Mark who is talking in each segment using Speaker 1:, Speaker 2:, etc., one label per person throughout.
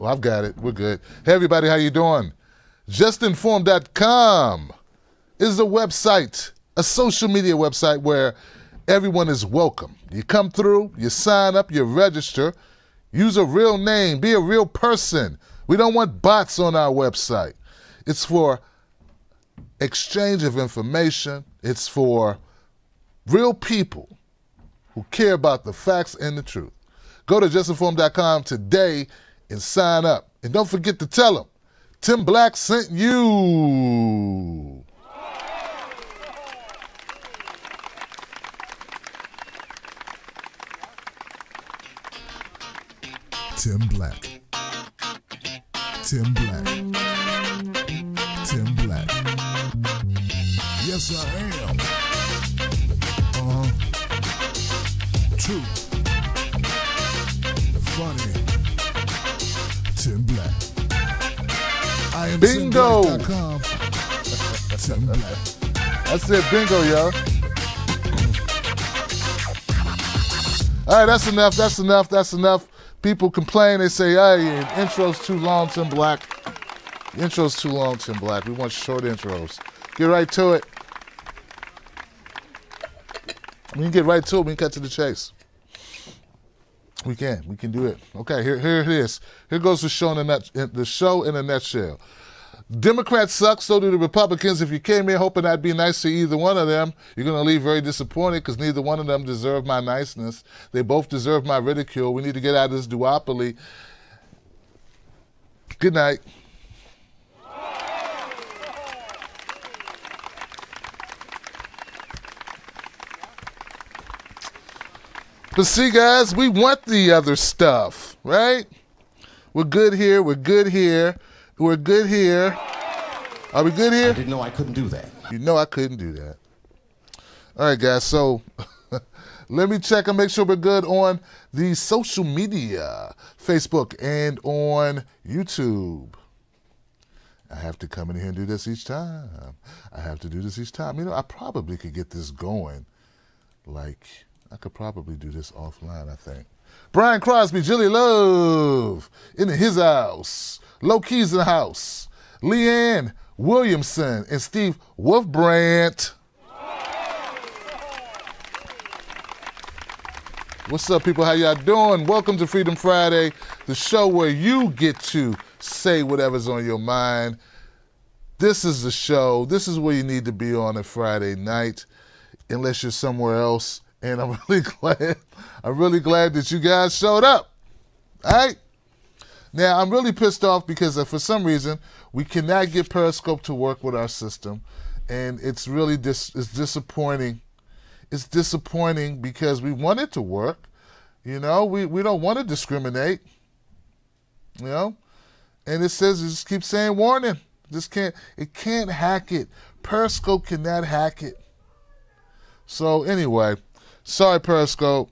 Speaker 1: Well, I've got it. We're good. Hey, everybody, how you doing? JustInformed.com is a website, a social media website where everyone is welcome. You come through, you sign up, you register, use a real name, be a real person. We don't want bots on our website. It's for exchange of information. It's for real people who care about the facts and the truth. Go to justinformed.com today and sign up. And don't forget to tell them Tim Black sent you.
Speaker 2: Tim Black. Tim Black. Tim Black. Yes, I am. True. Funny. Tim Black. I am
Speaker 1: Bingo.
Speaker 2: TimBlack.com. Tim Black.
Speaker 1: That's it, bingo, yo. All right, that's enough, that's enough, that's enough. People complain, they say, hey, your intro's too long, Tim Black. Your intro's too long, Tim Black. We want short intros. Get right to it. We can get right to it, we can cut to the chase. We can do it. Okay, here it is. Here goes the show in a nutshell. Democrats suck, so do the Republicans. If you came here hoping I'd be nice to either one of them, you're going to leave very disappointed because neither one of them deserve my niceness. They both deserve my ridicule. We need to get out of this duopoly. Good night. But see, guys, we want the other stuff, right? We're good here. We're good here. We're good here. Are we good here?
Speaker 3: I didn't know I couldn't do that.
Speaker 1: You know I couldn't do that. All right, guys, so let me check and make sure we're good on the social media, Facebook and on YouTube. I have to come in here and do this each time. I have to do this each time. You know, I probably could get this going. Like, I could probably do this offline, I think. Brian Crosby, Julie Love in his house. Low Keys in the house. Leanne Williamson and Steve Wolfbrandt. What's up, people? How y'all doing? Welcome to Freedom Friday, the show where you get to say whatever's on your mind. This is the show. This is where you need to be on a Friday night, unless you're somewhere else. And I'm really glad that you guys showed up. All right? Now, I'm really pissed off because for some reason, we cannot get Periscope to work with our system. And it's really it's disappointing. It's disappointing because we want it to work. You know, we don't want to discriminate. You know? And it says, it just keeps saying warning. It can't hack it. Periscope cannot hack it. So anyway, sorry, Periscope.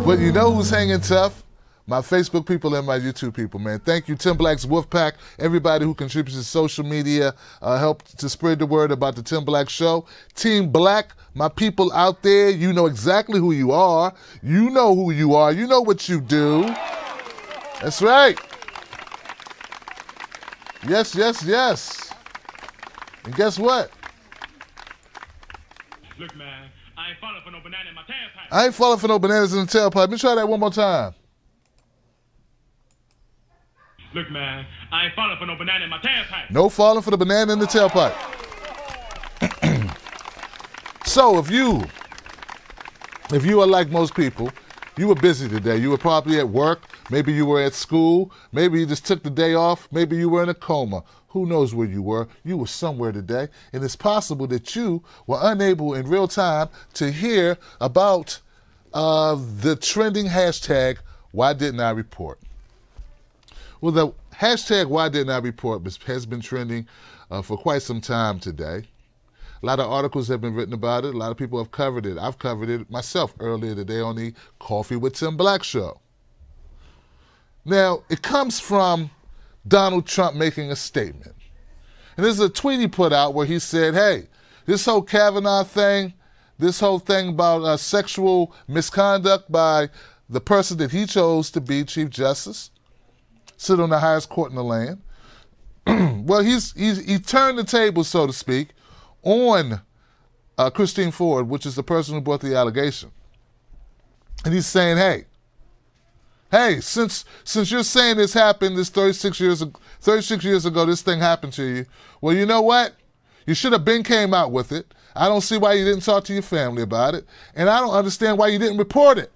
Speaker 1: But you know who's hanging tough? My Facebook people and my YouTube people, man. Thank you, Tim Black's Wolfpack, everybody who contributes to social media, helped to spread the word about the Tim Black Show. Team Black, my people out there, you know exactly who you are. You know who you are. You know what you do. That's right. Yes, yes, yes. And guess what?
Speaker 4: Look, man, I ain't falling for no banana in my tailpipe.
Speaker 1: I ain't falling for no bananas in the tailpipe. Let me try that one more time.
Speaker 4: Look, man, I ain't falling for no banana in my tailpipe.
Speaker 1: No falling for the banana in the tailpipe. So if you are like most people, you were busy today. You were probably at work. Maybe you were at school. Maybe you just took the day off. Maybe you were in a coma. Who knows where you were? You were somewhere today. And it's possible that you were unable in real time to hear about the trending hashtag, why didn't I report? Well, the hashtag why didn't I report has been trending for quite some time today. A lot of articles have been written about it. A lot of people have covered it. I've covered it myself earlier today on the Coffee with Tim Black show. Now, it comes from Donald Trump making a statement. And there's a tweet he put out where he said, hey, this whole Kavanaugh thing, this whole thing about sexual misconduct by the person that he chose to be Chief Justice, sit on the highest court in the land. Well, he turned the table, so to speak, on Christine Ford, which is the person who brought the allegation. And he's saying, hey, since you're saying this happened, this 36 years ago, this thing happened to you, well, you know what? You should have been came out with it. I don't see why you didn't talk to your family about it. And I don't understand why you didn't report it.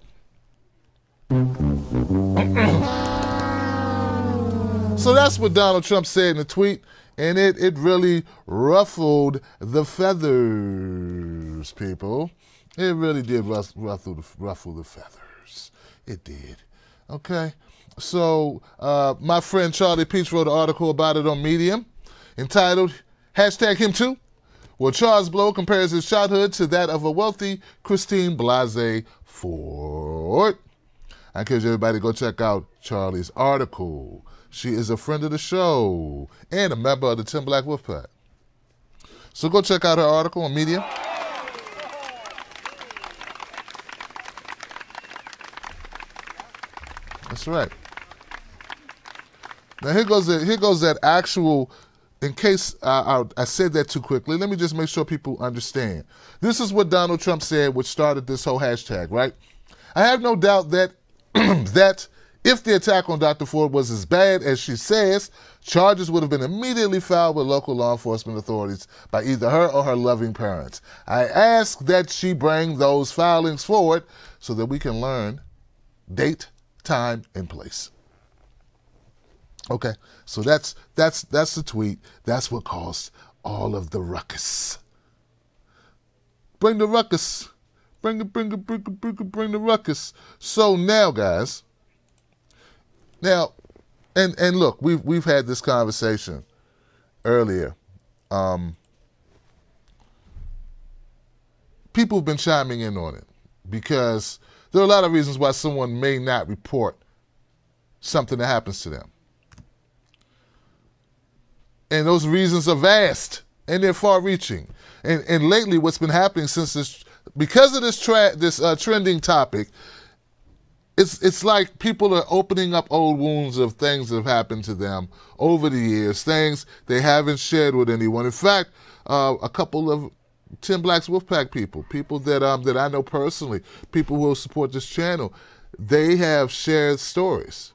Speaker 1: So that's what Donald Trump said in a tweet, and it really ruffled the feathers, people. It really did ruffle the feathers. It did. Okay? So my friend Charlie Peach wrote an article about it on Medium entitled, #HimToo. Well, Charles Blow compares his childhood to that of a wealthy Christine Blasey Ford. I encourage everybody to go check out Charlie's article. She is a friend of the show and a member of the Tim Black Wolfpack. So go check out her article on Medium. That's right. Now here goes that actual. In case I said that too quickly, let me just make sure people understand. This is what Donald Trump said, which started this whole hashtag, right? I have no doubt that that if the attack on Dr. Ford was as bad as she says, charges would have been immediately filed with local law enforcement authorities by either her or her loving parents. I ask that she bring those filings forward so that we can learn date, time, and place. Okay, so that's the tweet. That's what caused all of the ruckus. Bring the ruckus. Bring the ruckus. So now, guys. Now, and look, we've had this conversation earlier. People have been chiming in on it because there are a lot of reasons why someone may not report something that happens to them. And those reasons are vast and they're far-reaching. And lately, what's been happening because of this trending topic, it's like people are opening up old wounds of things that have happened to them over the years, things they haven't shared with anyone. In fact, a couple of Tim Black's Wolfpack people that I know personally, people who will support this channel, they have shared stories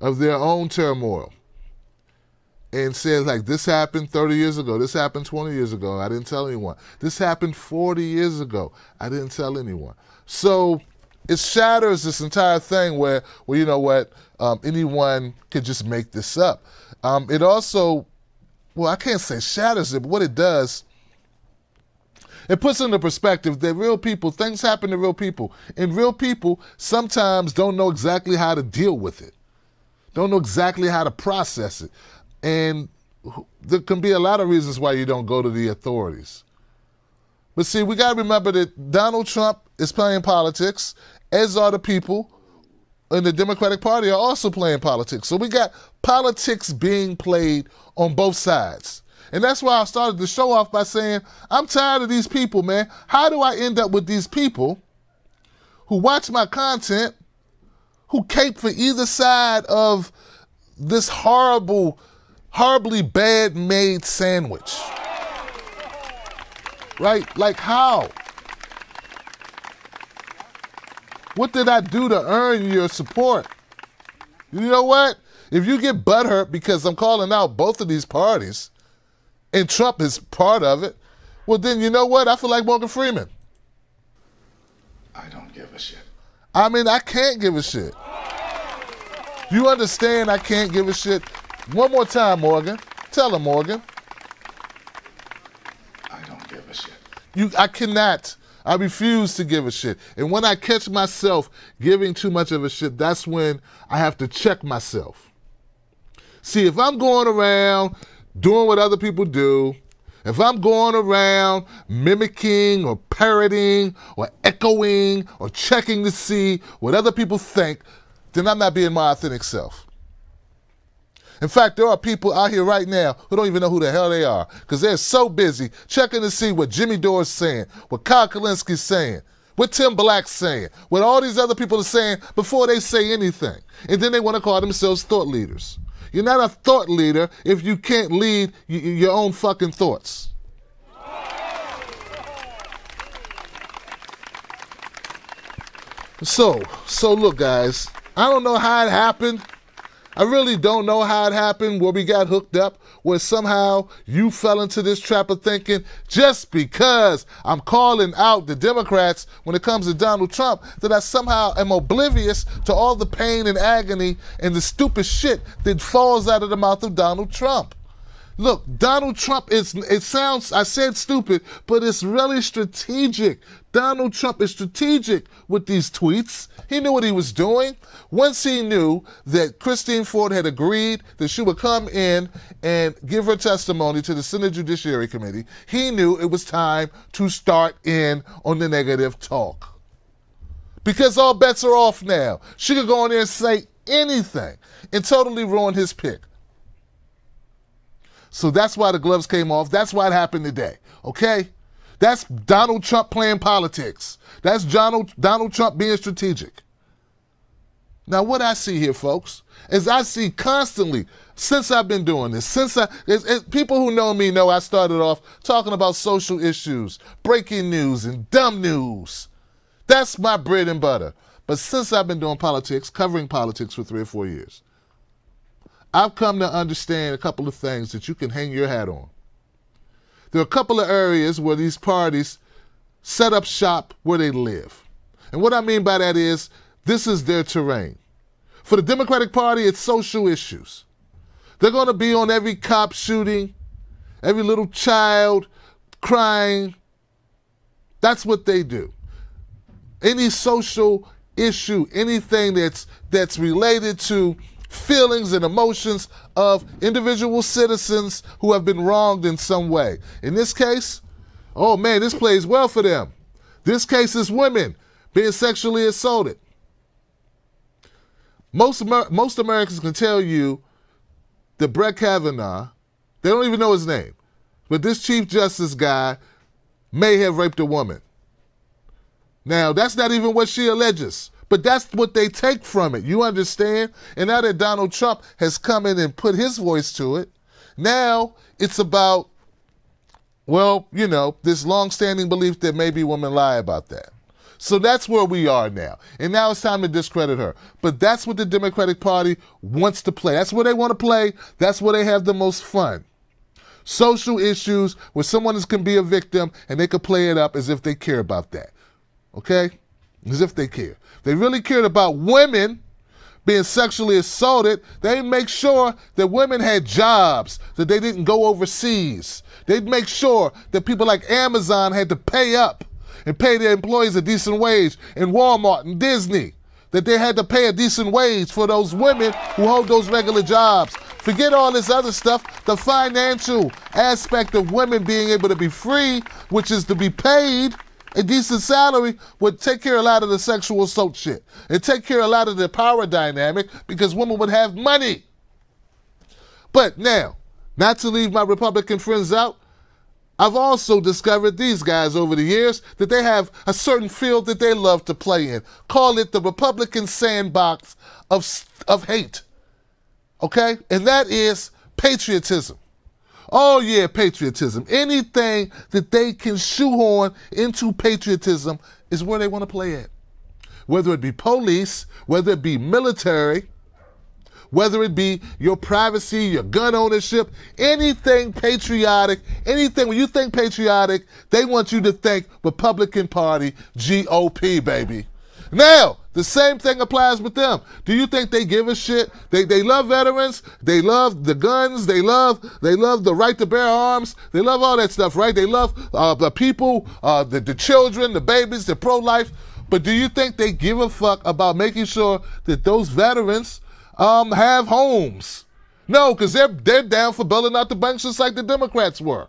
Speaker 1: of their own turmoil. And said, like, this happened 30 years ago. This happened 20 years ago. I didn't tell anyone. This happened 40 years ago. I didn't tell anyone. So it shatters this entire thing where you know what, anyone could just make this up. It also, well, I can't say shatters it, but what it does, it puts into perspective that real people, things happen to real people. And real people sometimes don't know exactly how to deal with it. Don't know exactly how to process it. And there can be a lot of reasons why you don't go to the authorities. But see, we got to remember that Donald Trump is playing politics, as are the people in the Democratic Party are also playing politics. So we got politics being played on both sides. And that's why I started the show off by saying, I'm tired of these people, man. How do I end up with these people who watch my content, who cape for either side of this horribly bad made sandwich? Right? Like how? What did I do to earn your support? You know what? If you get butthurt because I'm calling out both of these parties and Trump is part of it, well then you know what? I feel like Morgan Freeman.
Speaker 2: I don't give a shit.
Speaker 1: I mean, I can't give a shit. You understand I can't give a shit? One more time, Morgan. Tell him, Morgan.
Speaker 2: I don't give a shit.
Speaker 1: I cannot. I refuse to give a shit. And when I catch myself giving too much of a shit, that's when I have to check myself. See, if I'm going around doing what other people do, if I'm going around mimicking or parroting or echoing or checking to see what other people think, then I'm not being my authentic self. In fact, there are people out here right now who don't even know who the hell they are because they're so busy checking to see what Jimmy Dore's saying, what Kyle Kalinski's saying, What Tim Black's saying, what all these other people are saying before they say anything. And then they want to call themselves thought leaders. You're not a thought leader if you can't lead your own fucking thoughts. So look, guys, I don't know how it happened. I really don't know how it happened, where we got hooked up, where somehow you fell into this trap of thinking just because I'm calling out the Democrats when it comes to Donald Trump, that I somehow am oblivious to all the pain and agony and the stupid shit that falls out of the mouth of Donald Trump. Look, Donald Trump I said stupid, but it's really strategic. Donald Trump is strategic with these tweets. He knew what he was doing. Once he knew that Christine Ford had agreed that she would come in and give her testimony to the Senate Judiciary Committee, he knew it was time to start in on the negative talk. Because all bets are off now. She could go in there and say anything and totally ruin his pick. So that's why the gloves came off. That's why it happened today, okay? That's Donald Trump playing politics. That's Donald Trump being strategic. Now, what I see here, folks, is I see constantly, since I've been doing this, people who know me know I started off talking about social issues, breaking news, and dumb news. That's my bread and butter. But since I've been doing politics, covering politics for 3 or 4 years, I've come to understand a couple of things that you can hang your hat on. There are a couple of areas where these parties set up shop where they live. And what I mean by that is, this is their terrain. For the Democratic Party, it's social issues. They're going to be on every cop shooting, every little child crying. That's what they do. Any social issue, anything that's related to feelings and emotions of individual citizens who have been wronged in some way. In this case, oh man, this plays well for them. This case is women being sexually assaulted. Most Americans can tell you that Brett Kavanaugh, they don't even know his name, but this Chief Justice guy may have raped a woman. Now, that's not even what she alleges. But that's what they take from it. You understand? And now that Donald Trump has come in and put his voice to it, now it's about, well, you know, this long-standing belief that maybe women lie about that. So that's where we are now. And now it's time to discredit her. But that's what the Democratic Party wants to play. That's where they want to play. That's where they have the most fun. Social issues where someone can be a victim and they can play it up as if they care about that. Okay? As if they care. If they really cared about women being sexually assaulted, they'd make sure that women had jobs, that they didn't go overseas. They'd make sure that people like Amazon had to pay up and pay their employees a decent wage, and Walmart and Disney, that they had to pay a decent wage for those women who hold those regular jobs. Forget all this other stuff. The financial aspect of women being able to be free, which is to be paid a decent salary, would take care of a lot of the sexual assault shit. It'd take care of a lot of the power dynamic because women would have money. But now, not to leave my Republican friends out, I've also discovered these guys over the years that they have a certain field that they love to play in. Call it the Republican sandbox of hate. Okay? And that is patriotism. Oh yeah, patriotism. Anything that they can shoehorn into patriotism is where they want to play at. Whether it be police, whether it be military, whether it be your privacy, your gun ownership, anything patriotic, anything, when you think patriotic, they want you to think Republican Party, GOP, baby. Now, the same thing applies with them. Do you think they give a shit? They love veterans. They love the guns. They love the right to bear arms. They love all that stuff, right? They love the people, the children, the babies, the pro-life. But do you think they give a fuck about making sure that those veterans have homes? No, because they're down for bailing out the banks just like the Democrats were.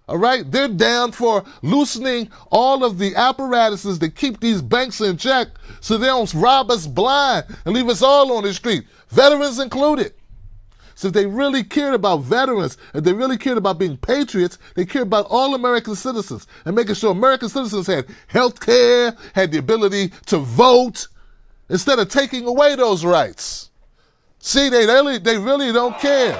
Speaker 1: All right? They're down for loosening all of the apparatuses that keep these banks in check so they don't rob us blind and leave us all on the street, veterans included. So if they really cared about veterans, if they really cared about being patriots, they cared about all American citizens and making sure American citizens had health care, had the ability to vote, instead of taking away those rights. See, they really don't care.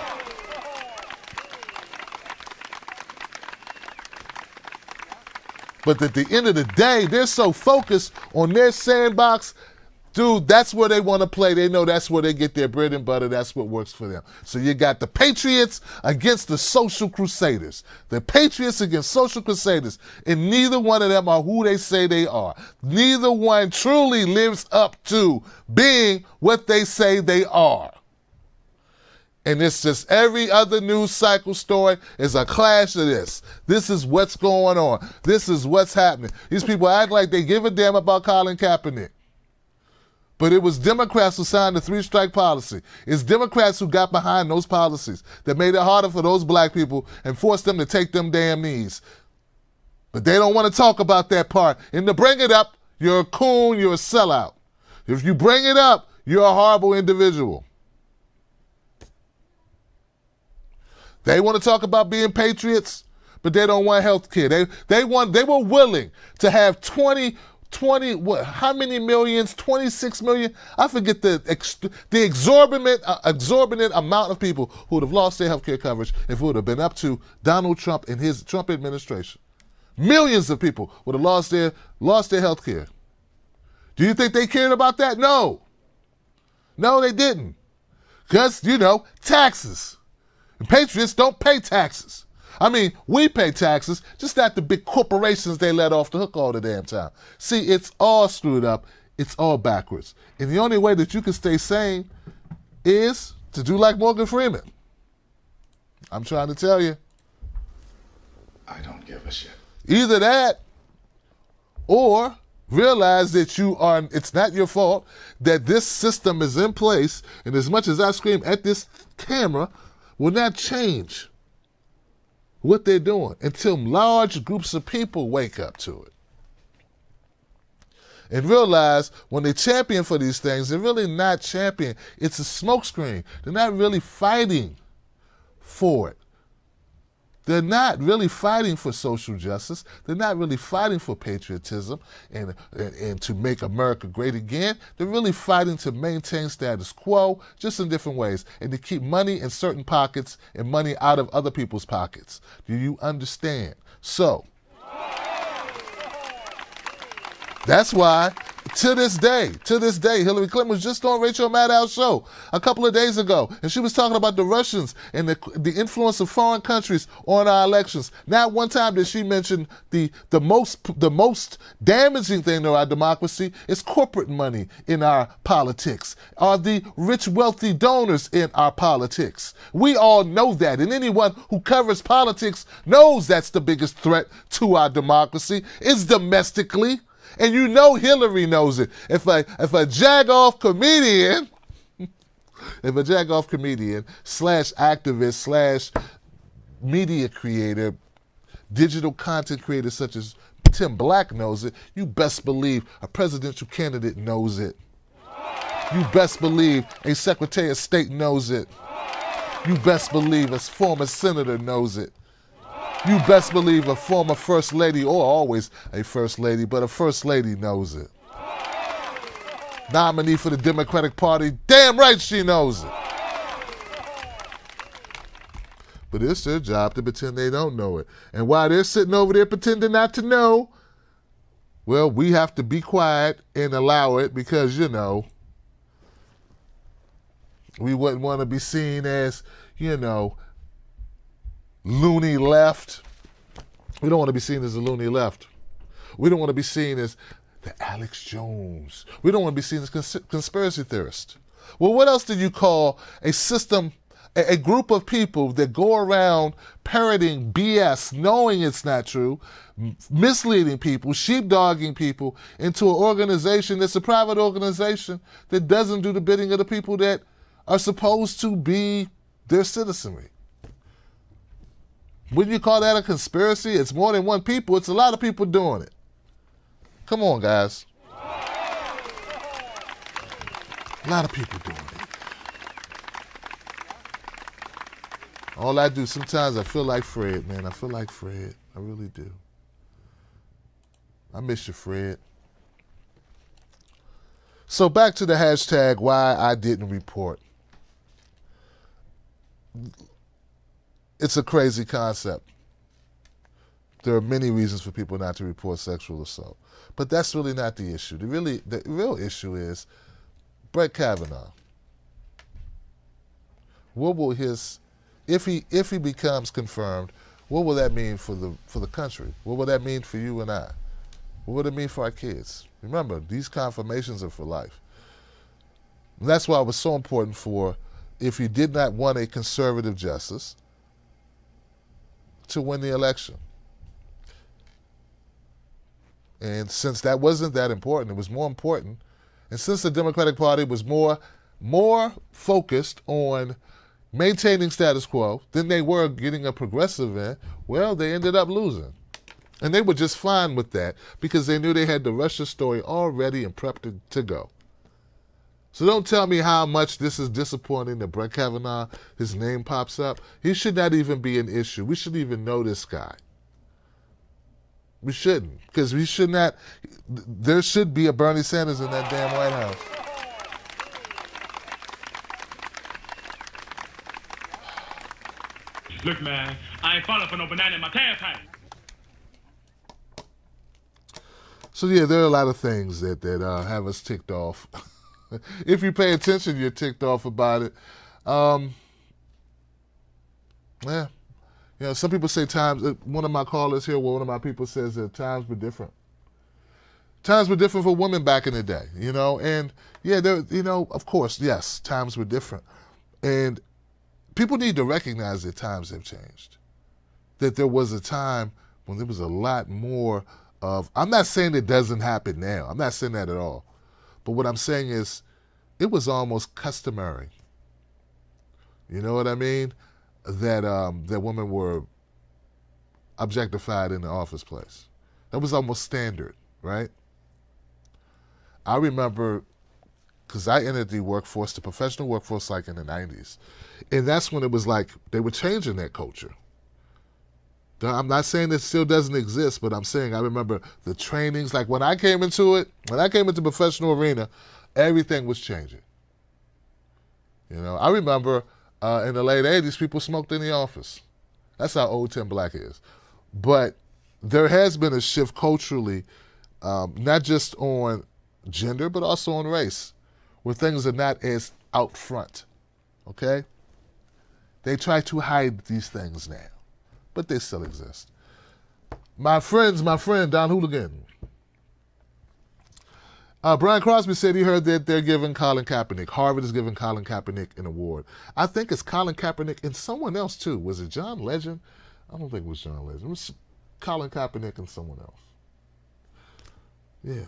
Speaker 1: But at the end of the day, they're so focused on their sandbox. Dude, that's where they want to play. They know that's where they get their bread and butter. That's what works for them. So you got the patriots against the social crusaders. The patriots against social crusaders. And neither one of them are who they say they are. Neither one truly lives up to being what they say they are. And it's just every other news cycle story is a clash of this. This is what's going on. This is what's happening. These people act like they give a damn about Colin Kaepernick. But it was Democrats who signed the three-strike policy. It's Democrats who got behind those policies that made it harder for those black people and forced them to take them damn knees. But they don't want to talk about that part. And to bring it up, you're a coon, you're a sellout. If you bring it up, you're a horrible individual. They want to talk about being patriots, but they don't want health care. They were willing to have 20, what, how many millions? 26 million? I forget the exorbitant amount of people who would have lost their health care coverage if it would have been up to Donald Trump and his Trump administration. Millions of people would have lost their health care. Do you think they cared about that? No. No, they didn't. Because, taxes. And patriots don't pay taxes. I mean, we pay taxes, just not the big corporations they let off the hook all the damn time. See, it's all screwed up. It's all backwards. And the only way that you can stay sane is to do like Morgan Freeman. I'm trying to tell you.
Speaker 2: I don't give a shit.
Speaker 1: Either that or realize that it's not your fault, that this system is in place, and as much as I scream at this camera, will not change what they're doing until large groups of people wake up to it. And realize when they champion for these things, they're really not championing. It's a smokescreen. They're not really fighting for it. They're not really fighting for social justice. They're not really fighting for patriotism and to make America great again. They're really fighting to maintain status quo, just in different ways, and to keep money in certain pockets and money out of other people's pockets. Do you understand? So, that's why, to this day, Hillary Clinton was just on Rachel Maddow's show a couple of days ago, and she was talking about the Russians and the influence of foreign countries on our elections. Not one time did she mention the most damaging thing to our democracy is corporate money in our politics, are the rich, wealthy donors in our politics. We all know that, and anyone who covers politics knows that's the biggest threat to our democracy is domestically. And Hillary knows it. If a jagoff comedian slash activist slash media creator, digital content creator such as Tim Black knows it, you best believe a presidential candidate knows it. You best believe a Secretary of State knows it. You best believe a former senator knows it. You best believe a former first lady, or always a first lady, but a first lady knows it. Nominee for the Democratic Party, damn right she knows it. But it's their job to pretend they don't know it. And while they're sitting over there pretending not to know, well, we have to be quiet and allow it because, we wouldn't want to be seen as, loony left. We don't want to be seen as a loony left. We don't want to be seen as the Alex Jones. We don't want to be seen as conspiracy theorists. Well, what else do you call a system, a group of people that go around parroting BS, knowing it's not true, misleading people, sheepdogging people into an organization that's a private organization that doesn't do the bidding of the people that are supposed to be their citizenry? Wouldn't you call that a conspiracy? It's more than one people. It's a lot of people doing it. Come on, guys. A lot of people doing it. All I do, sometimes I feel like Fred, man. I feel like Fred. I really do. I miss you, Fred. So back to the hashtag, why I didn't report. It's a crazy concept. There are many reasons for people not to report sexual assault. But that's really not the issue. The real issue is Brett Kavanaugh. What will if he becomes confirmed, what will that mean for the country? What will that mean for you and I? What would it mean for our kids? Remember, these confirmations are for life. And that's why it was so important if you did not want a conservative justice, to win the election. And since that wasn't that important, it was more important. And since the Democratic Party was more focused on maintaining status quo than they were getting a progressive in, well, they ended up losing. And they were just fine with that because they knew they had the Russia story already and prepped to go. So don't tell me how much this is disappointing that Brett Kavanaugh, his name pops up. He should not even be an issue. We shouldn't even know this guy. We shouldn't, because we should not. There should be a Bernie Sanders in that damn White House.
Speaker 4: Look, man, I ain't falling for no banana in my tailpipe.
Speaker 1: So yeah, there are a lot of things that have us ticked off. If you pay attention, you're ticked off about it. Yeah. You know, some people say times, one of my callers here, one of my people says that times were different. Times were different for women back in the day, you know, and yeah, of course, yes, times were different. And people need to recognize that times have changed. That there was a time when there was a lot more of, I'm not saying it doesn't happen now. I'm not saying that at all. But what I'm saying is, it was almost customary. You know what I mean? That women were objectified in the office place. That was almost standard, right? I remember, because I entered the workforce, the professional workforce, like in the 90s. And that's when it was like they were changing that culture. I'm not saying it still doesn't exist, but I'm saying I remember the trainings. Like when I came into the professional arena, everything was changing. You know, I remember in the late 80s, people smoked in the office. That's how old Tim Black is. But there has been a shift culturally, not just on gender, but also on race, where things are not as out front, okay? They try to hide these things now, but they still exist. My friend, Don Hooligan. Brian Crosby said he heard that they're giving Colin Kaepernick, Harvard is giving Colin Kaepernick an award. I think it's Colin Kaepernick and someone else too. Was it John Legend? I don't think it was John Legend. It was Colin Kaepernick and someone else. Yeah.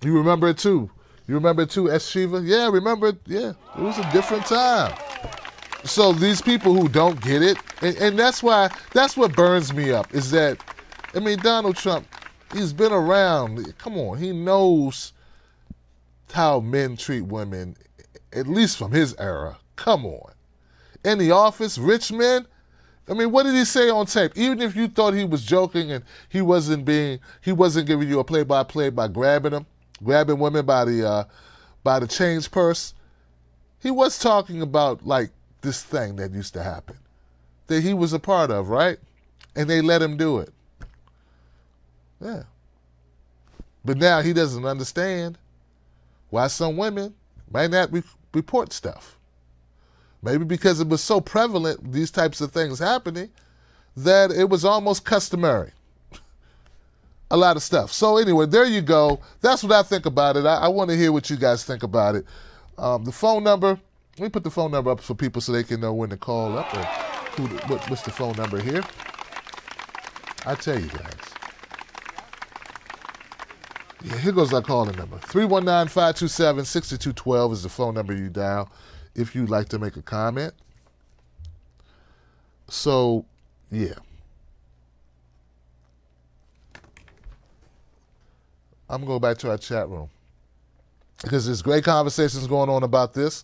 Speaker 1: You remember it too. You remember it too, S. Shiva? Yeah, remember it. Yeah, it was a different time. So these people who don't get it, and that's what burns me up, is that, I mean, Donald Trump, he's been around. Come on, he knows how men treat women, at least from his era. Come on. In the office, rich men, I mean, what did he say on tape? Even if you thought he was joking and he wasn't giving you a play-by-play by grabbing women by the change purse, he was talking about like this thing that used to happen, that he was a part of, right? And they let him do it. Yeah. But now he doesn't understand why some women might not report stuff. Maybe because it was so prevalent, these types of things happening, that it was almost customary. A lot of stuff. So anyway, there you go. That's what I think about it. I want to hear what you guys think about it. The phone number, let me put the phone number up for people so they can know when to call up or what's the phone number here. I tell you guys. Yeah, here goes our calling number. 319-527-6212 is the phone number you dial if you'd like to make a comment. So, yeah. I'm going to go back to our chat room because there's great conversations going on about this.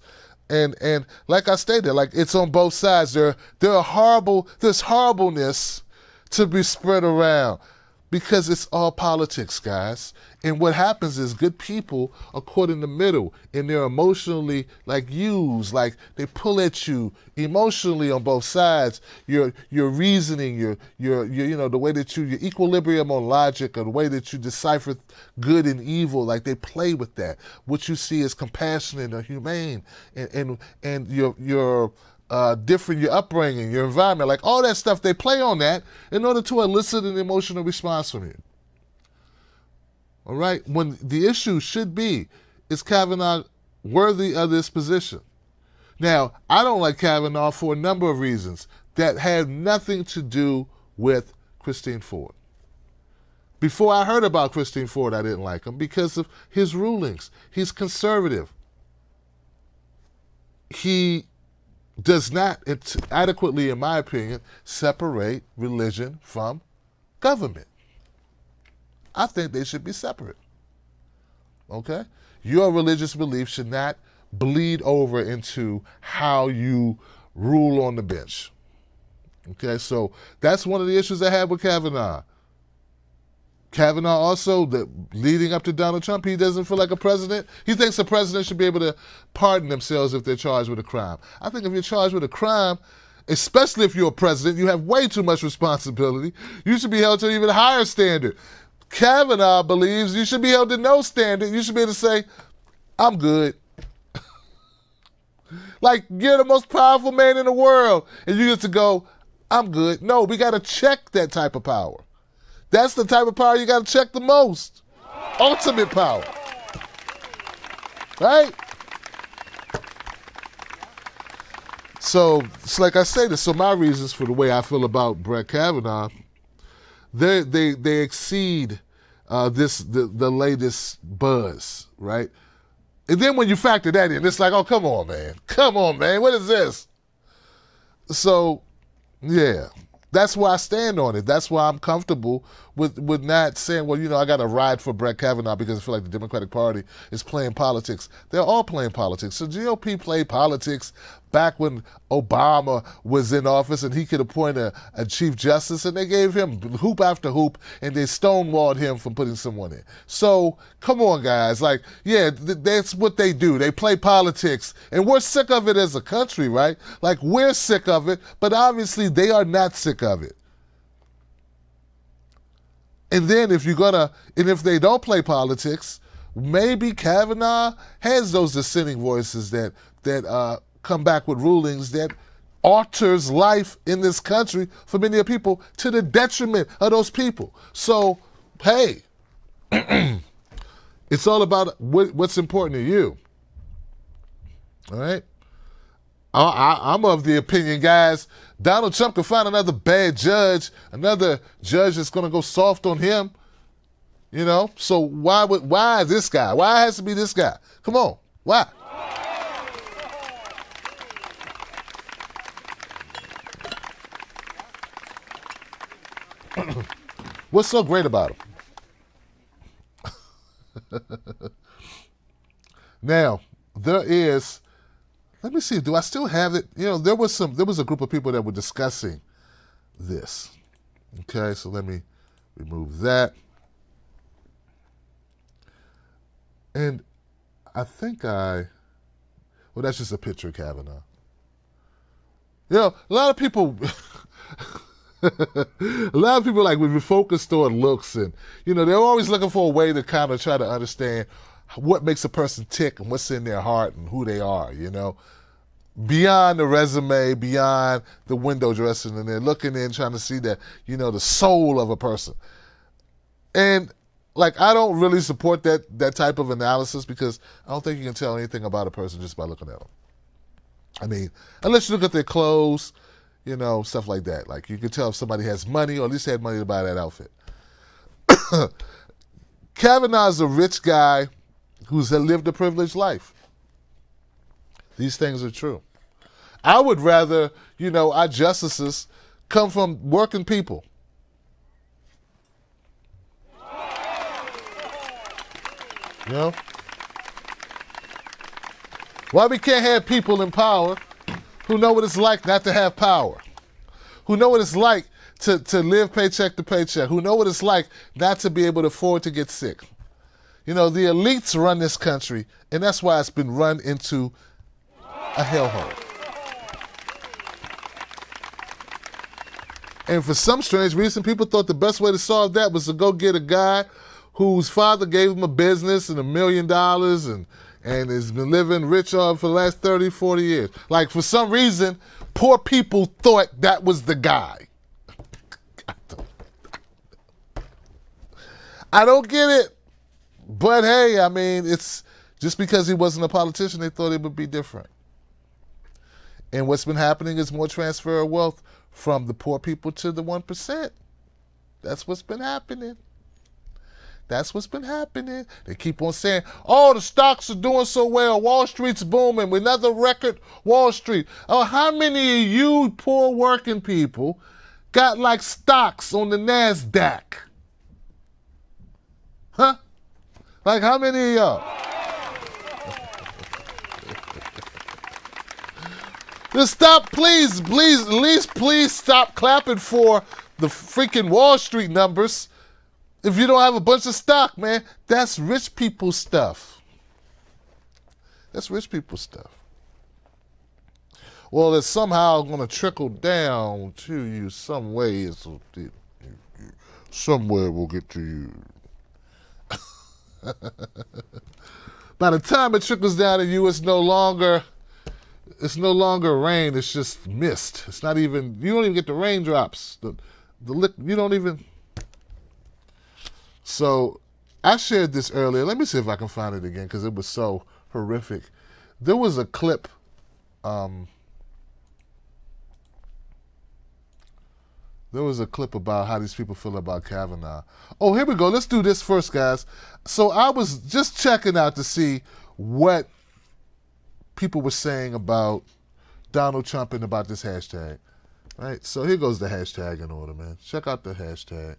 Speaker 1: And like I stated, like it's on both sides. There's horribleness to be spread around because it's all politics, guys. And what happens is good people are caught in the middle and they're emotionally like used, like they pull at you emotionally on both sides. Your reasoning, your the way that your equilibrium on logic, or the way that you decipher good and evil, like they play with that. What you see is compassionate or humane, and your different, your upbringing, your environment, like all that stuff, they play on that in order to elicit an emotional response from you. All right? When the issue should be, is Kavanaugh worthy of this position? Now, I don't like Kavanaugh for a number of reasons that had nothing to do with Christine Ford. Before I heard about Christine Ford, I didn't like him because of his rulings. He's conservative. He does not adequately, in my opinion, separate religion from government. I think they should be separate. Okay? Your religious belief should not bleed over into how you rule on the bench. Okay? So that's one of the issues I have with Kavanaugh. Kavanaugh also, leading up to Donald Trump, he doesn't feel like a president. He thinks a president should be able to pardon themselves if they're charged with a crime. I think if you're charged with a crime, especially if you're a president, you have way too much responsibility. You should be held to an even higher standard. Kavanaugh believes you should be held to no standard. You should be able to say, I'm good. Like, you're the most powerful man in the world, and you get to go, I'm good. No, we got to check that type of power. That's the type of power you got to check the most. Ultimate power. Right? So, it's like I say this. So my reasons for the way I feel about Brett Kavanaugh, they exceed the latest buzz, right? And then when you factor that in, it's like, oh, come on, man. Come on, man. What is this? So, yeah. That's why I stand on it. That's why I'm comfortable with not saying, well, I got to ride for Brett Kavanaugh because I feel like the Democratic Party is playing politics. They're all playing politics. So GOP played politics back when Obama was in office and he could appoint a chief justice, and they gave him hoop after hoop and they stonewalled him from putting someone in. So come on, guys. Like, yeah, that's what they do. They play politics, and we're sick of it as a country, right? Like, we're sick of it, but obviously they are not sick of it. And then if they don't play politics, maybe Kavanaugh has those dissenting voices that come back with rulings that alters life in this country for many of people to the detriment of those people. So, hey, it's all about what's important to you. All right? I'm of the opinion, guys, Donald Trump could find another bad judge, another judge that's going to go soft on him, So why this guy? Why it has to be this guy? Come on, why? What's so great about him? Now, there is. Let me see. Do I still have it? There was a group of people that were discussing this. Okay, so let me remove that. And I think that's just a picture of Kavanaugh. A lot of people, like we focused on looks, and they're always looking for a way to kind of try to understand what makes a person tick and what's in their heart and who they are, beyond the resume, beyond the window dressing, and they're looking in trying to see that, the soul of a person. And like, I don't really support that type of analysis because I don't think you can tell anything about a person just by looking at them. I mean, unless you look at their clothes, stuff like that. Like, you can tell if somebody has money or at least had money to buy that outfit. Kavanaugh's a rich guy who's lived a privileged life. These things are true. I would rather, our justices come from working people. Why we can't have people in power who know what it's like not to have power, who know what it's like to live paycheck to paycheck, who know what it's like not to be able to afford to get sick. You know, the elites run this country, and that's why it's been run into a hellhole. And for some strange reason, people thought the best way to solve that was to go get a guy whose father gave him a business and $1 million and has been living rich on for the last 30, 40 years. Like, for some reason, poor people thought that was the guy. I don't get it. But hey, I mean, it's just because he wasn't a politician, they thought it would be different. And what's been happening is more transfer of wealth from the poor people to the 1%. That's what's been happening. That's what's been happening. They keep on saying, oh, the stocks are doing so well. Wall Street's booming. Another record Wall Street. Oh, how many of you poor working people got like stocks on the NASDAQ? Huh? Like how many of y'all? Just stop, please, at least please stop clapping for the freaking Wall Street numbers. If you don't have a bunch of stock, man, that's rich people stuff. That's rich people stuff. Well, it's somehow going to trickle down to you some way. Somewhere we'll get to you. By the time it trickles down to you, it's no longer rain. It's just mist. It's not even. You don't even get the raindrops. You don't even. So, I shared this earlier. Let me see if I can find it again because it was so horrific. There was a clip. There was a clip about how these people feel about Kavanaugh. Oh, here we go. Let's do this first, guys. So I was just checking out to see what people were saying about Donald Trump and about this hashtag. Right? So here goes the hashtag in order, man. Check out the hashtag.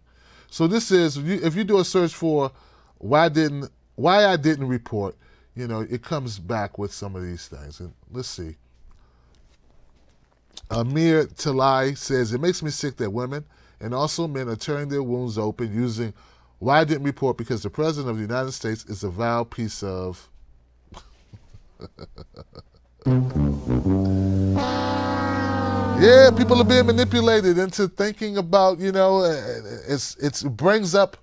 Speaker 1: So this is, if you do a search for why I didn't report, you know, it comes back with some of these things. And let's see. Amir Talai says, it makes me sick that women and also men are tearing their wounds open using why I didn't report because the President of the United States is a vile piece of... Yeah, people are being manipulated into thinking about, you know, it brings up...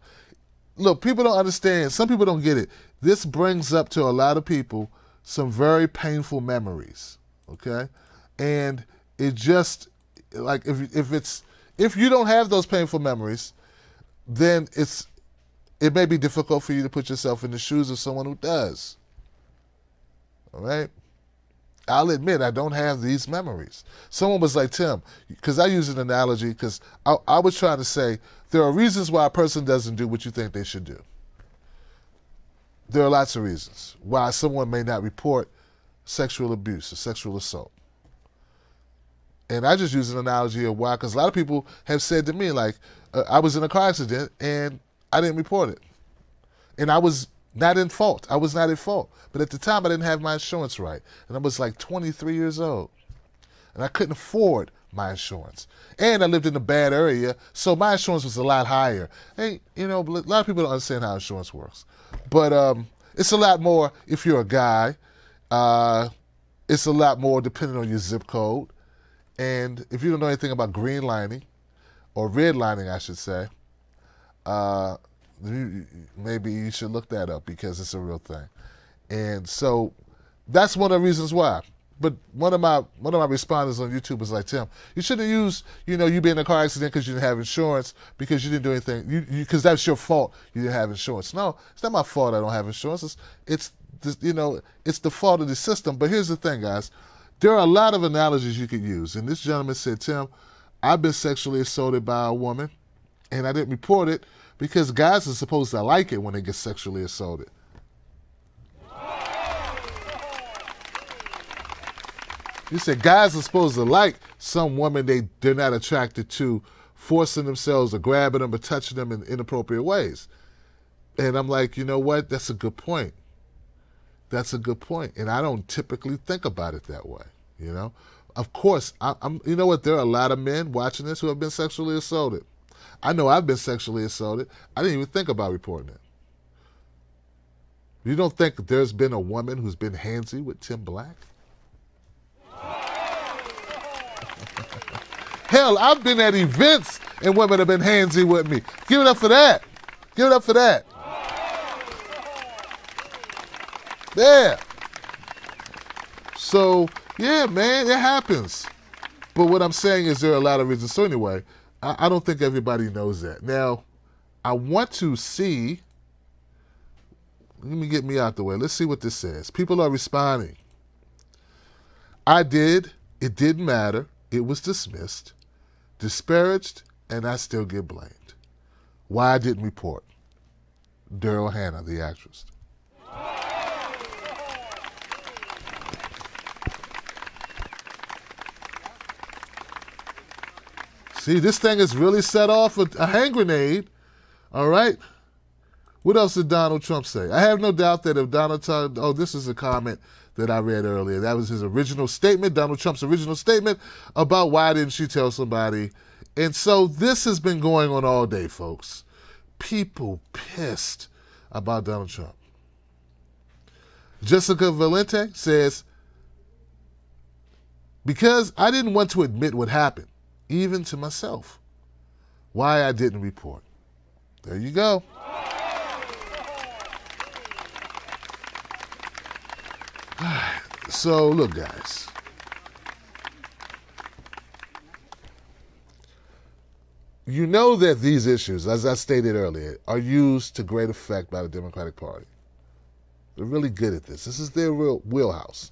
Speaker 1: Look, people don't understand. Some people don't get it. This brings up to a lot of people some very painful memories, okay? And it just, like, if you don't have those painful memories, then it may be difficult for you to put yourself in the shoes of someone who does. All right? I'll admit I don't have these memories. Someone was like, Tim, because I use an analogy, because I was trying to say there are reasons why a person doesn't do what you think they should do. There are lots of reasons why someone may not report sexual abuse or sexual assault. And I just use an analogy of why, because a lot of people have said to me, like, I was in a car accident and I didn't report it. And I was not in fault. I was not at fault. But at the time, I didn't have my insurance right. And I was like 23 years old. And I couldn't afford my insurance. And I lived in a bad area, so my insurance was a lot higher. Hey, you know, a lot of people don't understand how insurance works. But it's a lot more if you're a guy. It's a lot more depending on your zip code. And if you don't know anything about green lining, or redlining, I should say, maybe you should look that up because it's a real thing. And so that's one of the reasons why. But one of my respondents on YouTube was like, Tim, you shouldn't use, you being in a car accident because you didn't have insurance, because you didn't do anything, because that's your fault you didn't have insurance. No, it's not my fault I don't have insurance. It's the fault of the system. But here's the thing, guys. There are a lot of analogies you could use. And this gentleman said, Tim, I've been sexually assaulted by a woman, and I didn't report it because guys are supposed to like it when they get sexually assaulted. You said guys are supposed to like some woman they're not attracted to, forcing themselves or grabbing them or touching them in inappropriate ways. And I'm like, you know what? That's a good point. That's a good point. And I don't typically think about it that way, you know? Of course, I'm. You know what? There are a lot of men watching this who have been sexually assaulted. I know I've been sexually assaulted. I didn't even think about reporting it. You don't think there's been a woman who's been handsy with Tim Black? Hell, I've been at events and women have been handsy with me. Give it up for that. Give it up for that. Yeah. So, yeah, man, it happens. But what I'm saying is there are a lot of reasons. So anyway, I don't think everybody knows that. Now, I want to see, let me get me out the way. Let's see what this says. People are responding. I did. It didn't matter. It was dismissed, disparaged, and I still get blamed. Why I didn't report? Daryl Hannah, the actress. See, this thing is really set off a hand grenade, all right? What else did Donald Trump say? I have no doubt that if Donald Trump, this is a comment that I read earlier. That was his original statement, Donald Trump's original statement about why didn't she tell somebody. And so this has been going on all day, folks. People pissed about Donald Trump. Jessica Valente says, because I didn't want to admit what happened, even to myself, why I didn't report. There you go. So, look, guys. You know that these issues, as I stated earlier, are used to great effect by the Democratic Party. They're really good at this. This is their real wheelhouse.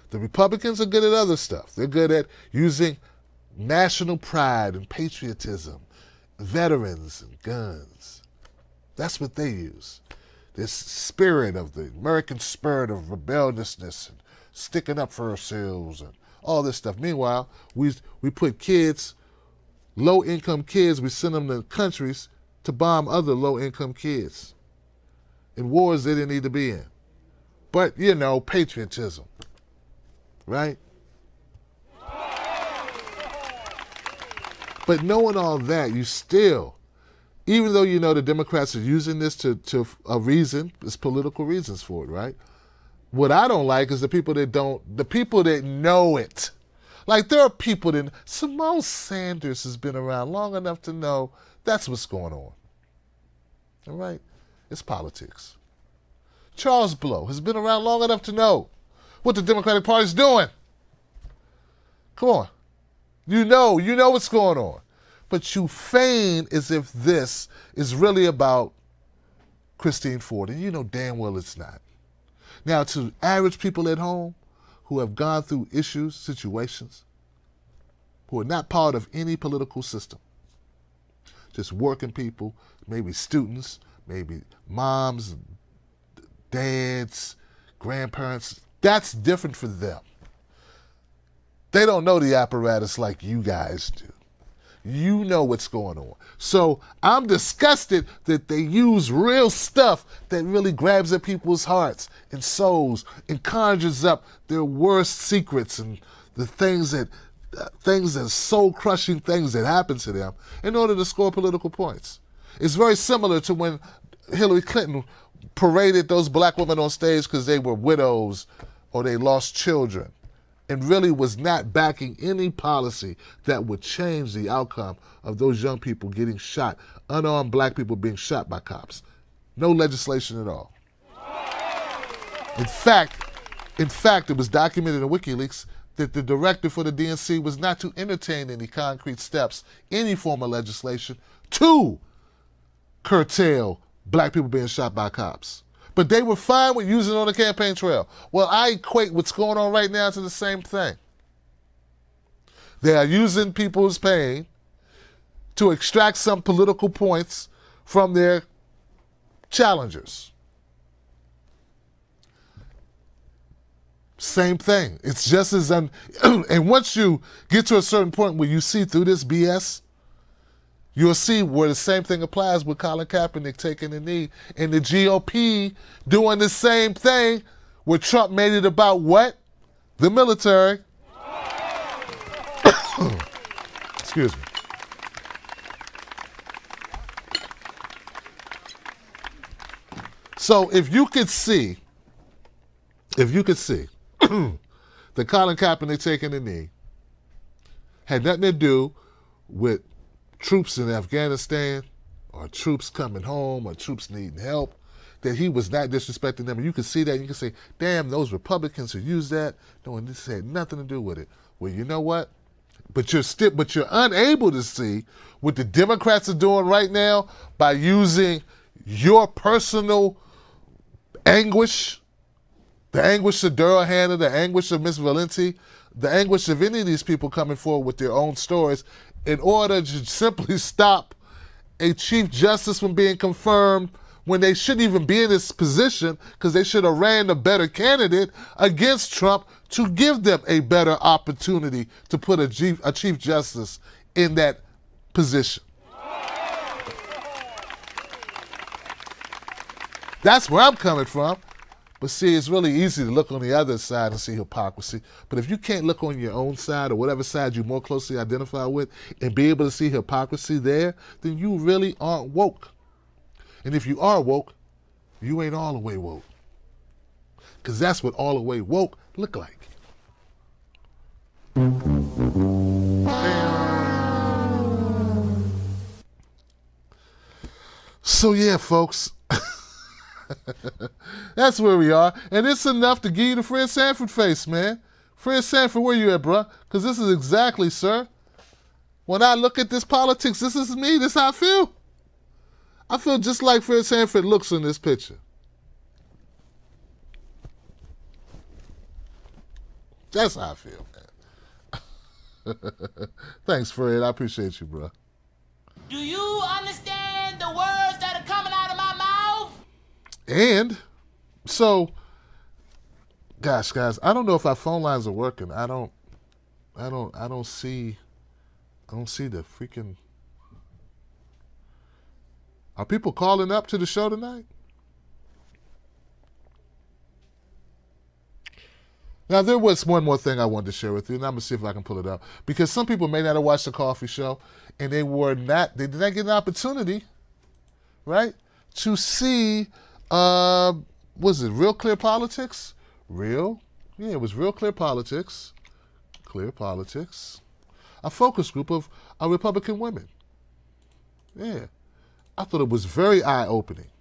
Speaker 1: The Republicans are good at other stuff. They're good at using national pride and patriotism, veterans and guns. That's what they use. This spirit of the American spirit of rebelliousness and sticking up for ourselves and all this stuff. Meanwhile, we put kids, low-income kids, we send them to countries to bomb other low-income kids in wars they didn't need to be in. But, you know, patriotism, right? But knowing all that, you still, even though you know the Democrats are using this to a reason, there's political reasons for it, right? What I don't like is the people that know it. Like there are people that, Simone Sanders has been around long enough to know that's what's going on. All right? It's politics. Charles Blow has been around long enough to know what the Democratic Party is doing. Come on. You know what's going on. But you feign as if this is really about Christine Ford, and you know damn well it's not. Now, to average people at home who have gone through issues, situations, who are not part of any political system, just working people, maybe students, maybe moms, dads, grandparents, that's different for them. They don't know the apparatus like you guys do. You know what's going on. So I'm disgusted that they use real stuff that really grabs at people's hearts and souls and conjures up their worst secrets and the things that soul-crushing things that happen to them in order to score political points. It's very similar to when Hillary Clinton paraded those black women on stage because they were widows or they lost children, and really was not backing any policy that would change the outcome of those young people getting shot, unarmed black people being shot by cops. No legislation at all. In fact, it was documented in WikiLeaks that the director for the DNC was not to entertain any concrete steps, any form of legislation to curtail black people being shot by cops. But they were fine with using it on the campaign trail. Well, I equate what's going on right now to the same thing. They are using people's pain to extract some political points from their challengers. Same thing. It's just as and once you get to a certain point where you see through this BS, you'll see where the same thing applies with Colin Kaepernick taking the knee and the GOP doing the same thing where Trump made it about what? The military. Excuse me. So if you could see that Colin Kaepernick taking a knee had nothing to do with troops in Afghanistan or troops coming home or troops needing help, that he was not disrespecting them, and you can see that, and you can say, damn, those Republicans who use that, knowing this had nothing to do with it. Well, you know what? But you're unable to see what the Democrats are doing right now by using your personal anguish, the anguish of Daryl Hannah, the anguish of Miss Valenti, the anguish of any of these people coming forward with their own stories in order to simply stop a Chief Justice from being confirmed when they shouldn't even be in this position, because they should have ran a better candidate against Trump to give them a better opportunity to put a Chief Justice in that position. That's where I'm coming from. But see, it's really easy to look on the other side and see hypocrisy. But if you can't look on your own side or whatever side you more closely identify with and be able to see hypocrisy there, then you really aren't woke. And if you are woke, you ain't all the way woke. Because that's what all the way woke look like. So yeah, folks. That's where we are. And it's enough to give you the Fred Sanford face, man. Fred Sanford, where you at, bruh? Because this is exactly, sir. When I look at this politics, this is me. This is how I feel. I feel just like Fred Sanford looks in this picture. That's how I feel, man. Thanks, Fred. I appreciate you, bruh.
Speaker 3: Do you understand the words that are coming out of my mouth?
Speaker 1: And so, gosh, guys, I don't know if our phone lines are working. I don't see the freaking. Are people calling up to the show tonight? Now, there was one more thing I wanted to share with you, and I'm going to see if I can pull it up. Because some people may not have watched the coffee show, and they did not get an opportunity, right, to see, was it Real Clear Politics? Yeah, it was Real Clear Politics. Clear Politics. A focus group of Republican women. Yeah. I thought it was very eye-opening.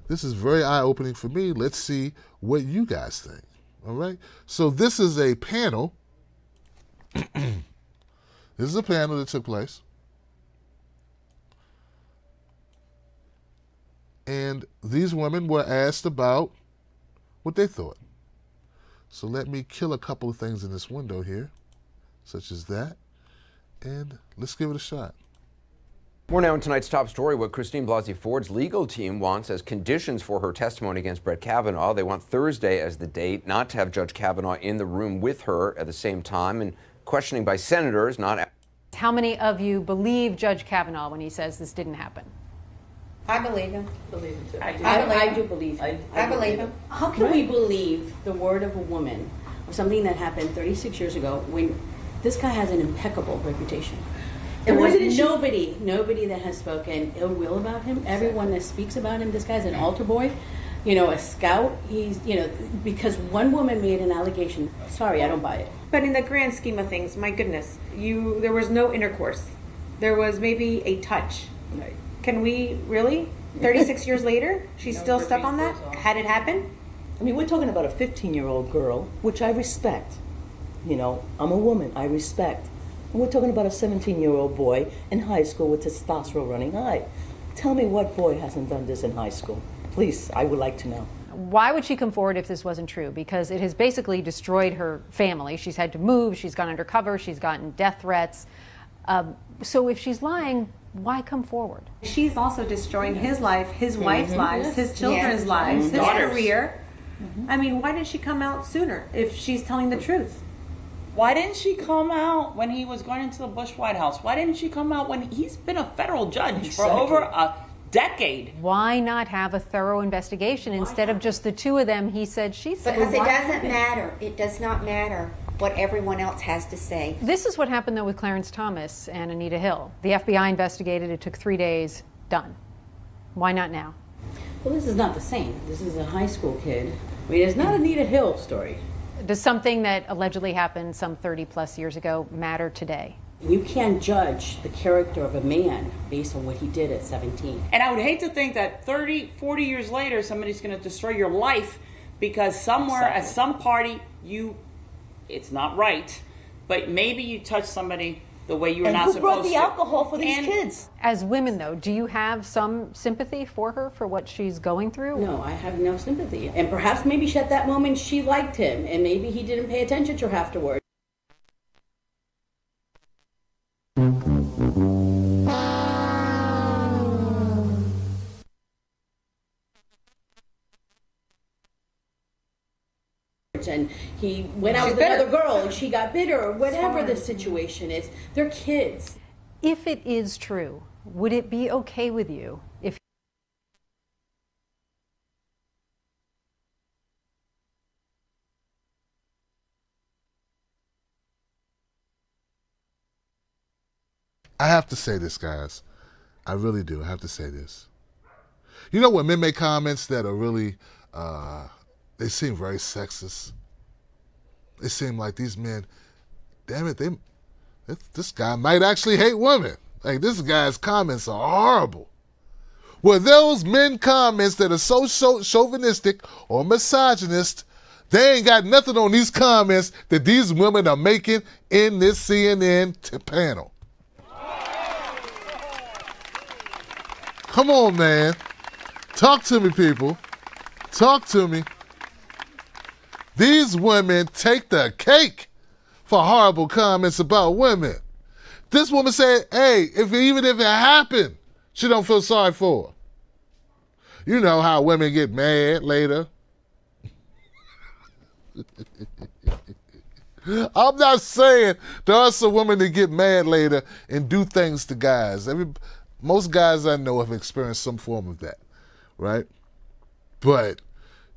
Speaker 1: This is very eye-opening for me. Let's see what you guys think. All right? So this is a panel. This is a panel that took place. And these women were asked about what they thought. So let me kill a couple of things in this window here, such as that. And let's give it a shot.
Speaker 5: More now in tonight's top story, what Christine Blasey Ford's legal team wants as conditions for her testimony against Brett Kavanaugh. They want Thursday as the date, not to have Judge Kavanaugh in the room with her at the same time, and questioning by senators, not...
Speaker 6: How many of you believe Judge Kavanaugh when he says this didn't happen?
Speaker 7: I believe him.
Speaker 8: Believe him too.
Speaker 7: I do believe him. I believe him.
Speaker 8: How can we believe the word of a woman of something that happened 36 years ago when this guy has an impeccable reputation? There was nobody that has spoken ill will about him. Everyone that speaks about him, this guy's an altar boy, a scout. He's, because one woman made an allegation. Sorry, I don't buy it.
Speaker 7: But in the grand scheme of things, my goodness, there was no intercourse. There was maybe a touch.
Speaker 8: Right.
Speaker 7: Can we really? 36 years later, she's still stuck on that? Had it happened?
Speaker 9: I mean, we're talking about a 15-year-old girl, which I respect. I'm a woman, I respect. And we're talking about a 17-year-old boy in high school with testosterone running high. Tell me what boy hasn't done this in high school. Please, I would like to know.
Speaker 6: Why would she come forward if this wasn't true? Because it has basically destroyed her family. She's had to move, she's gone undercover, she's gotten death threats. So if she's lying, why come forward?
Speaker 7: She's also destroying his life, his wife's lives, his children's lives, his career. I mean, why didn't she come out sooner if she's telling the truth?
Speaker 10: Why didn't she come out when he was going into the Bush White House? Why didn't she come out when he's been a federal judge for over a decade.
Speaker 6: Why not have a thorough investigation instead of just the two of them, he said, she said?
Speaker 11: Because it doesn't matter. It does not matter what everyone else has to say.
Speaker 6: This is what happened, though, with Clarence Thomas and Anita Hill. The FBI investigated. It took 3 days. Done. Why not now?
Speaker 8: Well, this is not the same. This is a high school kid. I mean, it's not Anita Hill story.
Speaker 6: Does something that allegedly happened some 30-plus years ago matter today?
Speaker 8: You can't judge the character of a man based on what he did at 17.
Speaker 10: And I would hate to think that 30, 40 years later, somebody's going to destroy your life because somewhere at some party, it's not right, but maybe you touch somebody the way you were not supposed to.
Speaker 9: And who brought the alcohol for these kids?
Speaker 6: As women, though, do you have some sympathy for her, for what she's going through?
Speaker 8: No, I have no sympathy. And perhaps maybe at that moment she liked him, and maybe he didn't pay attention to her afterwards. And he went out with another girl and she got bitter or whatever the situation is. They're kids.
Speaker 6: If it is true, would it be okay with you if
Speaker 1: I have to say this, guys. I really do. I have to say this. You know when men make comments that are really, they seem very sexist. They seem like these men, damn it, this guy might actually hate women. Like, this guy's comments are horrible. Well, those men comments that are so chauvinistic or misogynist, they ain't got nothing on these comments that these women are making in this CNN panel. Come on, man. Talk to me, people. Talk to me. These women take the cake for horrible comments about women. This woman said, hey, even if it happened, she don't feel sorry for her. You know how women get mad later. I'm not saying there are some women that get mad later and do things to guys. Most guys I know have experienced some form of that, right? But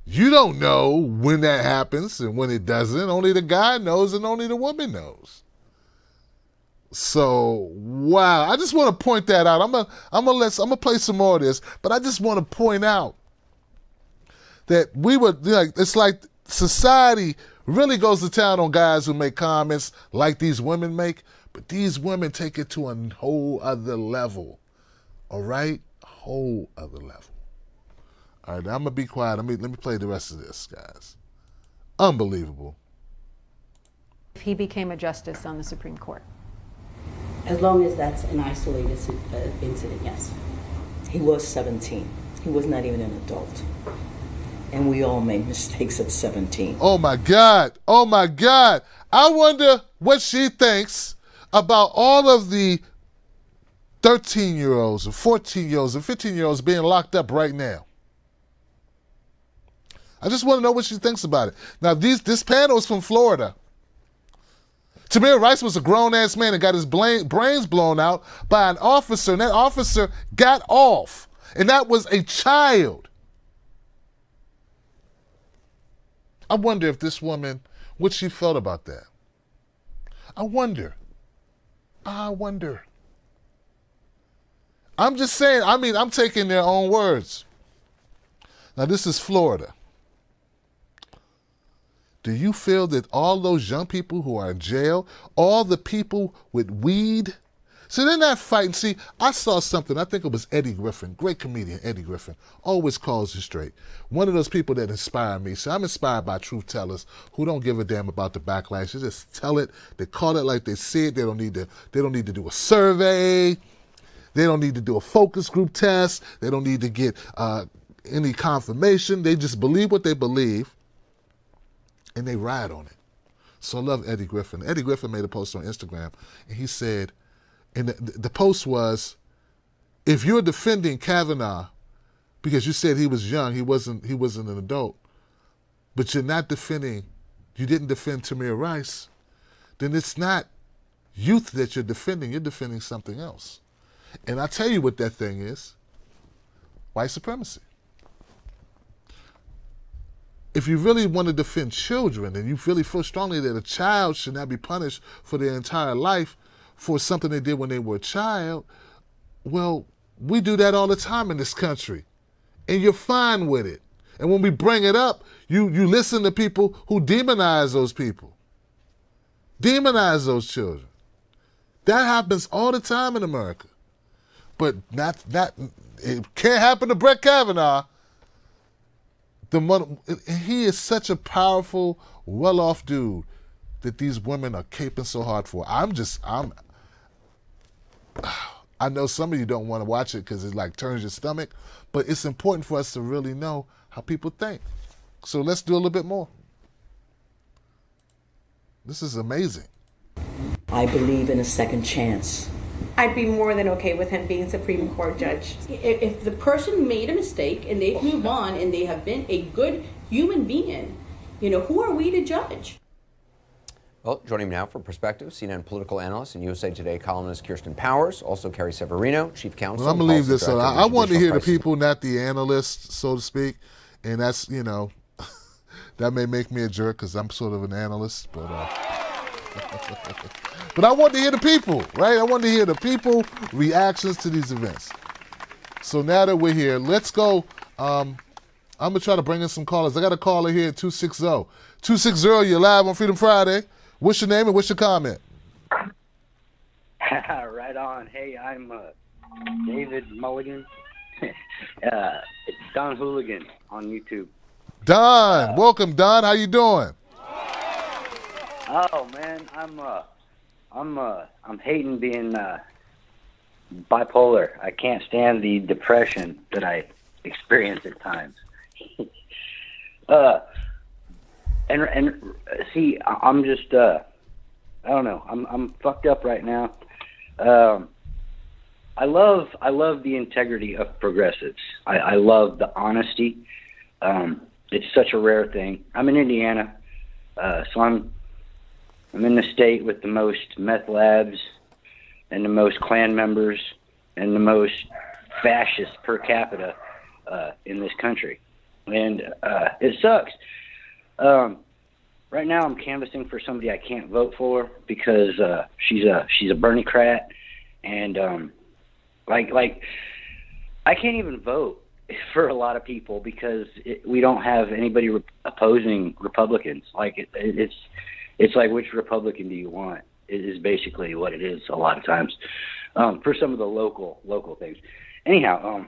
Speaker 1: you don't know when that happens and when it doesn't. Only the guy knows and only the woman knows. So, wow. I just want to point that out. I'm gonna play some more of this, but I just want to point out that it's like society really goes to town on guys who make comments like these women make, but these women take it to a whole other level. All right? A whole other level. All right, now I'm going to be quiet. Let me play the rest of this, guys. Unbelievable.
Speaker 6: If he became a justice on the Supreme Court?
Speaker 8: As long as that's an isolated incident, yes.
Speaker 9: He was 17. He was not even an adult. And we all made mistakes at 17.
Speaker 1: Oh, my God. Oh, my God. I wonder what she thinks about all of the 13-year-olds and 14-year-olds and 15-year-olds being locked up right now. I just want to know what she thinks about it. Now, this panel is from Florida. Tamir Rice was a grown-ass man and got his brains blown out by an officer, and that officer got off, and that was a child. I wonder if this woman, what she felt about that. I wonder. I'm just saying, I'm taking their own words. Now, this is Florida. Do you feel that all those young people who are in jail, all the people with weed, see, they're not fighting. See, I saw something, I think it was Eddie Griffin, great comedian Eddie Griffin, always calls it straight. One of those people that inspire me. So I'm inspired by truth tellers who don't give a damn about the backlash. They just tell it, they call it like they see it. They don't need to do a survey. They don't need to do a focus group test. They don't need to get any confirmation. They just believe what they believe, and they ride on it. So I love Eddie Griffin. Eddie Griffin made a post on Instagram, and he said, and the post was, if you're defending Kavanaugh because you said he was young, he wasn't an adult, but you didn't defend Tamir Rice, then it's not youth that you're defending something else. And I tell you what that thing is. white supremacy. If you really want to defend children and you really feel strongly that a child should not be punished for their entire life for something they did when they were a child, well, we do that all the time in this country. And you're fine with it. And when we bring it up, you listen to people who demonize those people. Demonize those children. That happens all the time in America. But it can't happen to Brett Kavanaugh. He is such a powerful, well-off dude that these women are caping so hard for. I know some of you don't want to watch it because it like turns your stomach, but it's important for us to really know how people think. So let's do a little bit more. This is amazing.
Speaker 9: I believe in a second chance.
Speaker 7: I'd be more than okay with him being Supreme Court judge.
Speaker 8: If the person made a mistake and they move on and they have been a good human being, who are we to judge?
Speaker 5: Well, joining me now for perspective, CNN political analyst and USA Today columnist Kirsten Powers, also Carrie Severino, chief counsel.
Speaker 1: Well, I'm going to leave this. I want to hear the
Speaker 5: crisis.
Speaker 1: people, not the analysts, so to speak. And that's, that may make me a jerk because I'm sort of an analyst, but but I want to hear the people, right? I want to hear the people reactions to these events. So now that we're here, let's go. I'm going to try to bring in some callers. I got a caller here at 260. 260, you're live on Freedom Friday. What's your name and what's your comment?
Speaker 12: Right on. Hey, I'm David Mulligan. It's Don Hooligan on YouTube.
Speaker 1: Don, welcome, Don. How you doing?
Speaker 12: Oh man, I'm hating being bipolar. I can't stand the depression that I experience at times. And see, I'm just I don't know. I'm fucked up right now. I love the integrity of progressives. I love the honesty. It's such a rare thing. I'm in Indiana, so I'm in the state with the most meth labs and the most Klan members and the most fascists per capita in this country, and it sucks. Right now, I'm canvassing for somebody I can't vote for because she's a Bernie-crat, and like I can't even vote for a lot of people because we don't have anybody opposing Republicans. Like it's like, which Republican do you want? It is basically what it is a lot of times for some of the local things. Anyhow,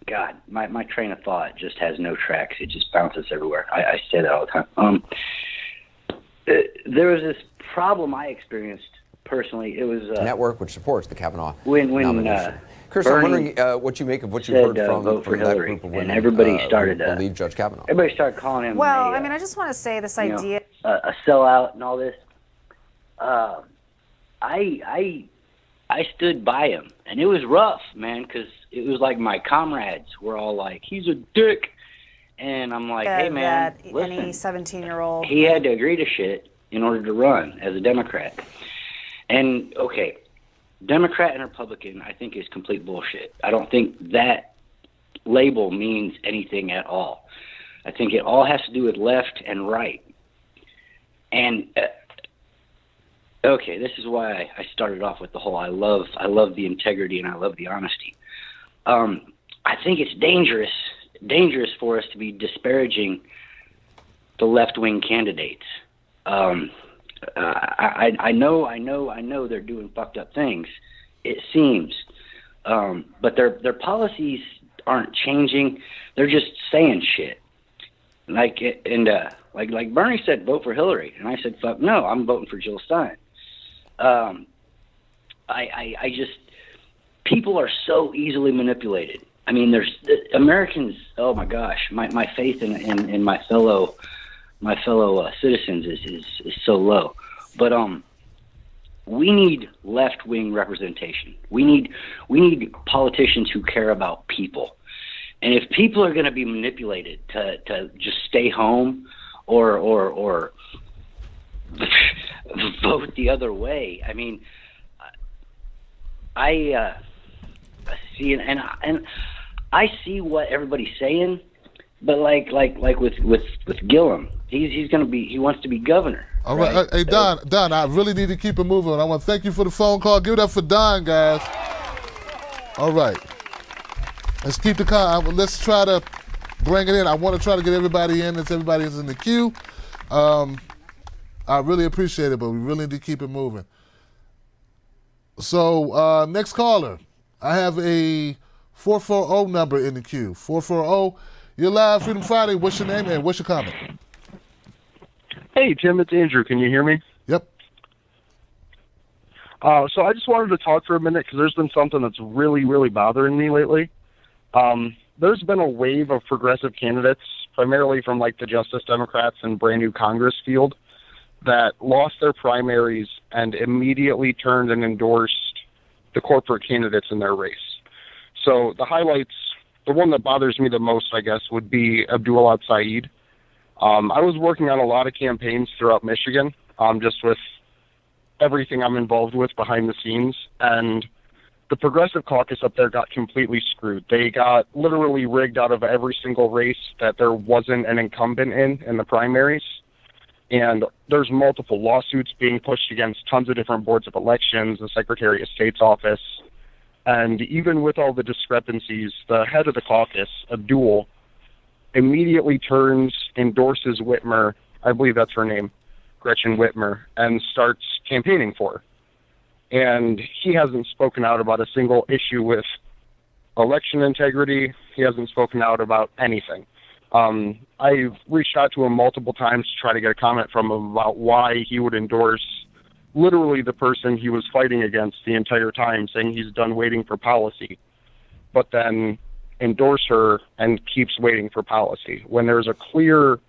Speaker 12: God, my train of thought just has no tracks. It just bounces everywhere. I say that all the time. There was this problem I experienced personally. It was
Speaker 5: network which supports the Kavanaugh
Speaker 12: when
Speaker 5: nomination. Kirsten, I'm wondering what you make of what you heard from
Speaker 12: vote for
Speaker 5: that
Speaker 12: Hillary,
Speaker 5: group of women,
Speaker 12: and everybody started
Speaker 5: who believe Judge Kavanaugh.
Speaker 12: Everybody started calling him.
Speaker 13: Well, I mean, I just want to say this idea,
Speaker 12: a sellout and all this. I stood by him, and it was rough, man, because it was like my comrades were all like, "He's a dick," and I'm like, "Hey, man,
Speaker 13: that
Speaker 12: listen,
Speaker 13: any 17-year-old
Speaker 12: he had to agree to shit in order to run as a Democrat." And okay, Democrat and Republican, I think, is complete bullshit. I don't think that label means anything at all. I think it all has to do with left and right. And okay, this is why I started off with the whole I love the integrity and I love the honesty. I think it's dangerous for us to be disparaging the left-wing candidates. I know they're doing fucked up things, it seems, but their policies aren't changing. They're just saying shit. Like Bernie said, vote for Hillary, and I said, fuck no, I'm voting for Jill Stein. I just, people are so easily manipulated. I mean, there's Americans. Oh my gosh, my faith in my fellow citizens is so low. But we need left-wing representation. We need politicians who care about people. And if people are going to be manipulated to just stay home or vote the other way, I mean, I see, and I see what everybody's saying, but like with Gillum, he wants to be governor.
Speaker 1: All right. Hey, Don, I really need to keep it moving. I want to thank you for the phone call. Give it up for Don, guys. All right. Let's keep let's try to bring it in. I want to try to get everybody in as everybody is in the queue. I really appreciate it, but we really need to keep it moving. So, next caller. I have a 440 number in the queue. 440, you're live, Freedom Friday. What's your name and what's your comment?
Speaker 14: Hey, Tim, it's Andrew. Can you hear me?
Speaker 1: Yep.
Speaker 14: So I just wanted to talk for a minute because there's been something that's really, really bothering me lately. There's been a wave of progressive candidates, primarily from like the Justice Democrats and brand new Congress field, that lost their primaries and immediately turned and endorsed the corporate candidates in their race. So the highlights, the one that bothers me the most, I guess, would be Abdul Saeed. I was working on a lot of campaigns throughout Michigan, just with everything I'm involved with behind the scenes, and the Progressive Caucus up there got completely screwed. They got literally rigged out of every single race that there wasn't an incumbent in the primaries, and there's multiple lawsuits being pushed against tons of different boards of elections, the Secretary of State's office, and even with all the discrepancies, the head of the caucus, Abdul, immediately endorses Whitmer, I believe that's her name, Gretchen Whitmer, and starts campaigning for her. And he hasn't spoken out about a single issue with election integrity. He hasn't spoken out about anything. I've reached out to him multiple times to try to get a comment from him about why he would endorse literally the person he was fighting against the entire time, saying he's done waiting for policy, but then endorse her and keeps waiting for policy when there's a clear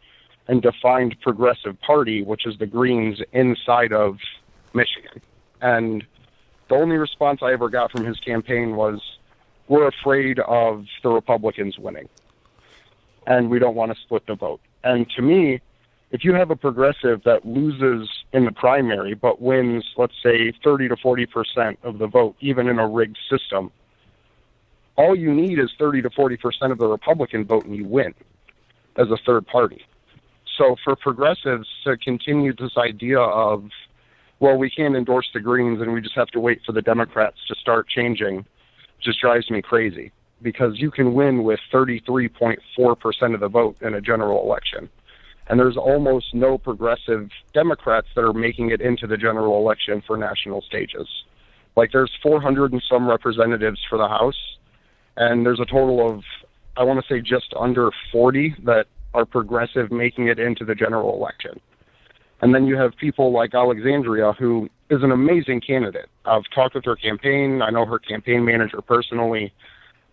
Speaker 14: and defined progressive party, which is the Greens, inside of Michigan. And the only response I ever got from his campaign was, we're afraid of the Republicans winning, and we don't want to split the vote. And to me, if you have a progressive that loses in the primary but wins, let's say, 30 to 40% of the vote, even in a rigged system, all you need is 30 to 40% of the Republican vote and you win as a third party. So for progressives to continue this idea of, well, we can't endorse the Greens and we just have to wait for the Democrats to start changing, just drives me crazy, because you can win with 33.4% of the vote in a general election. And there's almost no progressive Democrats that are making it into the general election for national stages. Like, there's 400 and some representatives for the House, and there's a total of, I want to say, just under 40 that are progressive making it into the general election. And then you have people like Alexandria, who is an amazing candidate. I've talked with her campaign. I know her campaign manager personally.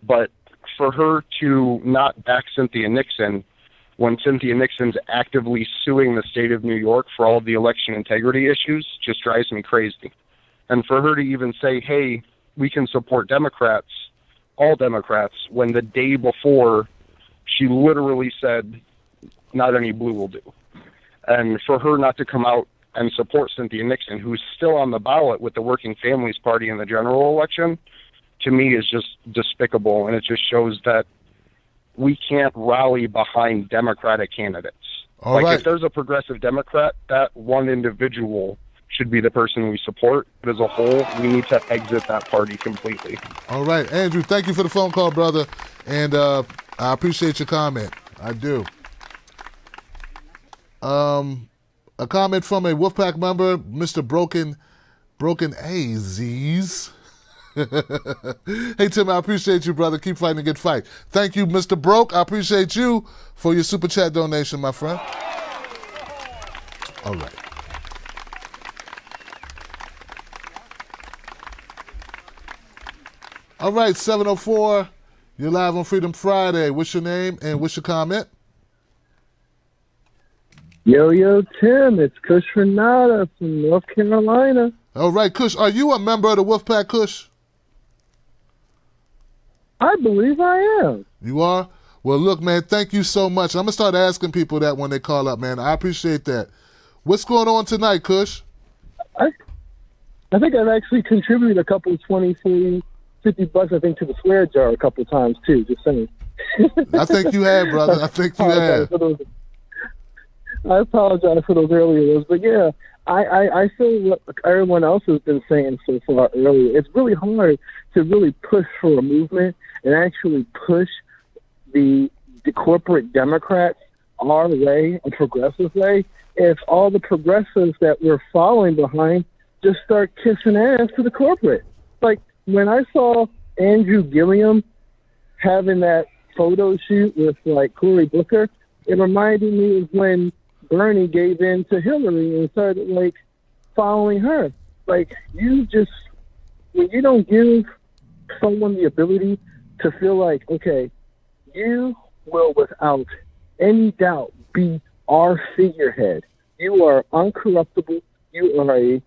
Speaker 14: But for her to not back Cynthia Nixon when Cynthia Nixon's actively suing the state of New York for all of the election integrity issues just drives me crazy. And for her to even say, hey, we can support Democrats, all Democrats, when the day before she literally said, not any blue will do. And for her not to come out and support Cynthia Nixon, who's still on the ballot with the Working Families Party in the general election, to me is just despicable. And it just shows that we can't rally behind Democratic candidates.
Speaker 1: All right.
Speaker 14: If there's a progressive Democrat, that one individual should be the person we support. But as a whole, we need to exit that party completely.
Speaker 1: All right. Andrew, thank you for the phone call, brother. And I appreciate your comment. I do. A comment from a Wolfpack member, Mr. Broken Aziz. Hey, Tim, I appreciate you, brother. Keep fighting a good fight. Thank you, Mr. Broke. I appreciate you for your super chat donation, my friend. All right. All right, 704. You're live on Freedom Friday. What's your name and what's your comment?
Speaker 15: Yo, Tim, it's Kush Renata from North Carolina.
Speaker 1: All right, Kush, are you a member of the Wolfpack, Kush?
Speaker 15: I believe I am.
Speaker 1: You are? Well, look, man, thank you so much. I'm going to start asking people that when they call up, man. I appreciate that. What's going on tonight, Kush?
Speaker 15: I think I've actually contributed a couple of 20, 40 $50, I think, to the swear jar a couple of times too. Just saying.
Speaker 1: I think you have, brother. I think you have.
Speaker 15: I apologize for those earlier ones, but yeah, I feel what everyone else has been saying so far earlier. It's really hard to really push for a movement and actually push the corporate Democrats our way, a progressive way, if all the progressives that we're following behind just start kissing ass to the corporate. Like, when I saw Andrew Gilliam having that photo shoot with, like, Cory Booker, it reminded me of when Bernie gave in to Hillary and started, like, following her. Like, when you don't give someone the ability to feel like, okay, you will without any doubt be our figurehead. You are uncorruptible. You are a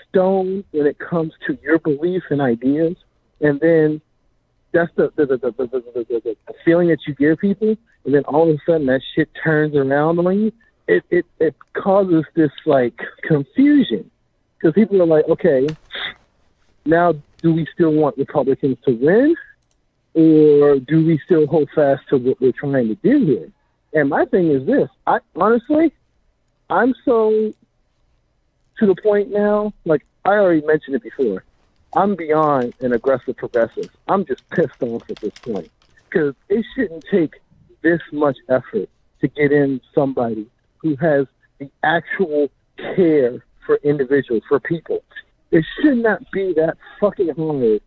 Speaker 15: stone when it comes to your beliefs and ideas. And then that's the feeling that you give people. And then all of a sudden that shit turns around on you. It causes this, like, confusion. Because people are like, okay, now do we still want Republicans to win? Or do we still hold fast to what we're trying to do here? And my thing is this. I'm so to the point now, like I already mentioned it before, I'm beyond an aggressive progressive. I'm just pissed off at this point. Because it shouldn't take this much effort to get in somebody who has the actual care for individuals, for people. It should not be that fucking hard,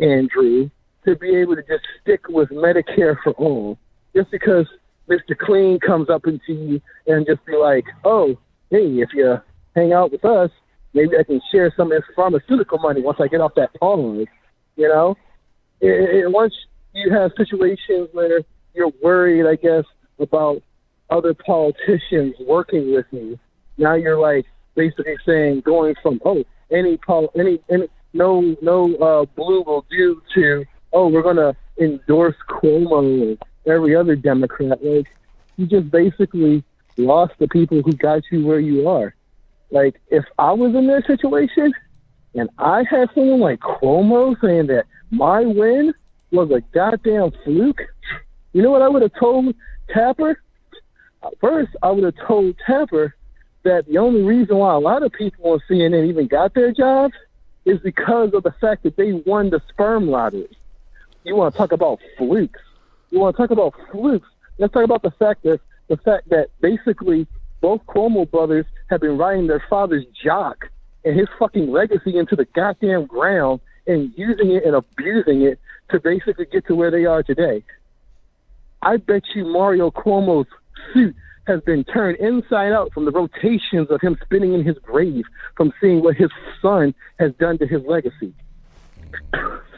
Speaker 15: Andrew, to be able to just stick with Medicare for all. Just because Mr. Clean comes up into you and just be like, oh, hey, if you hang out with us, maybe I can share some of this pharmaceutical money once I get off that pause, you know? Once you have situations where you're worried, I guess, about other politicians working with you, now you're like basically saying, going from, oh, no blue will do to, oh, we're going to endorse Cuomo and every other Democrat. Like, you just basically lost the people who got you where you are. Like, if I was in their situation and I had someone like Cuomo saying that my win was a goddamn fluke, you know what I would have told Tapper? First, I would have told Tapper that the only reason why a lot of people on CNN even got their jobs is because of the fact that they won the sperm lottery. You want to talk about flukes? Let's talk about the fact that basically both Cuomo brothers have been riding their father's jock and his fucking legacy into the goddamn ground and using it and abusing it to basically get to where they are today. I bet you Mario Cuomo's suit has been turned inside out from the rotations of him spinning in his grave, from seeing what his son has done to his legacy.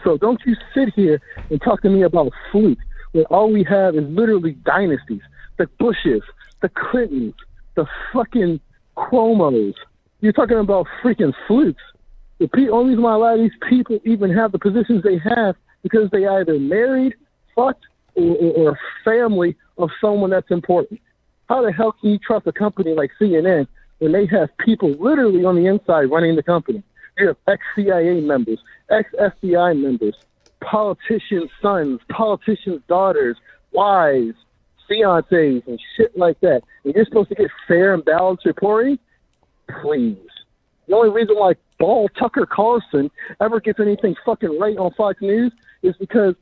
Speaker 15: So don't you sit here and talk to me about fluke, when all we have is literally dynasties. The Bushes, the Clintons, the fucking Cuomos. You're talking about freaking flukes. The only reason why a lot of these people even have the positions they have because they either married, fucked, or family of someone that's important. How the hell can you trust a company like CNN when they have people literally on the inside running the company? You have ex-CIA members, ex-FBI members, politicians' sons, politicians' daughters, wives, fiancés, and shit like that. And you're supposed to get fair and balanced reporting? Please. The only reason why Ball Tucker Carlson ever gets anything fucking right on Fox News is because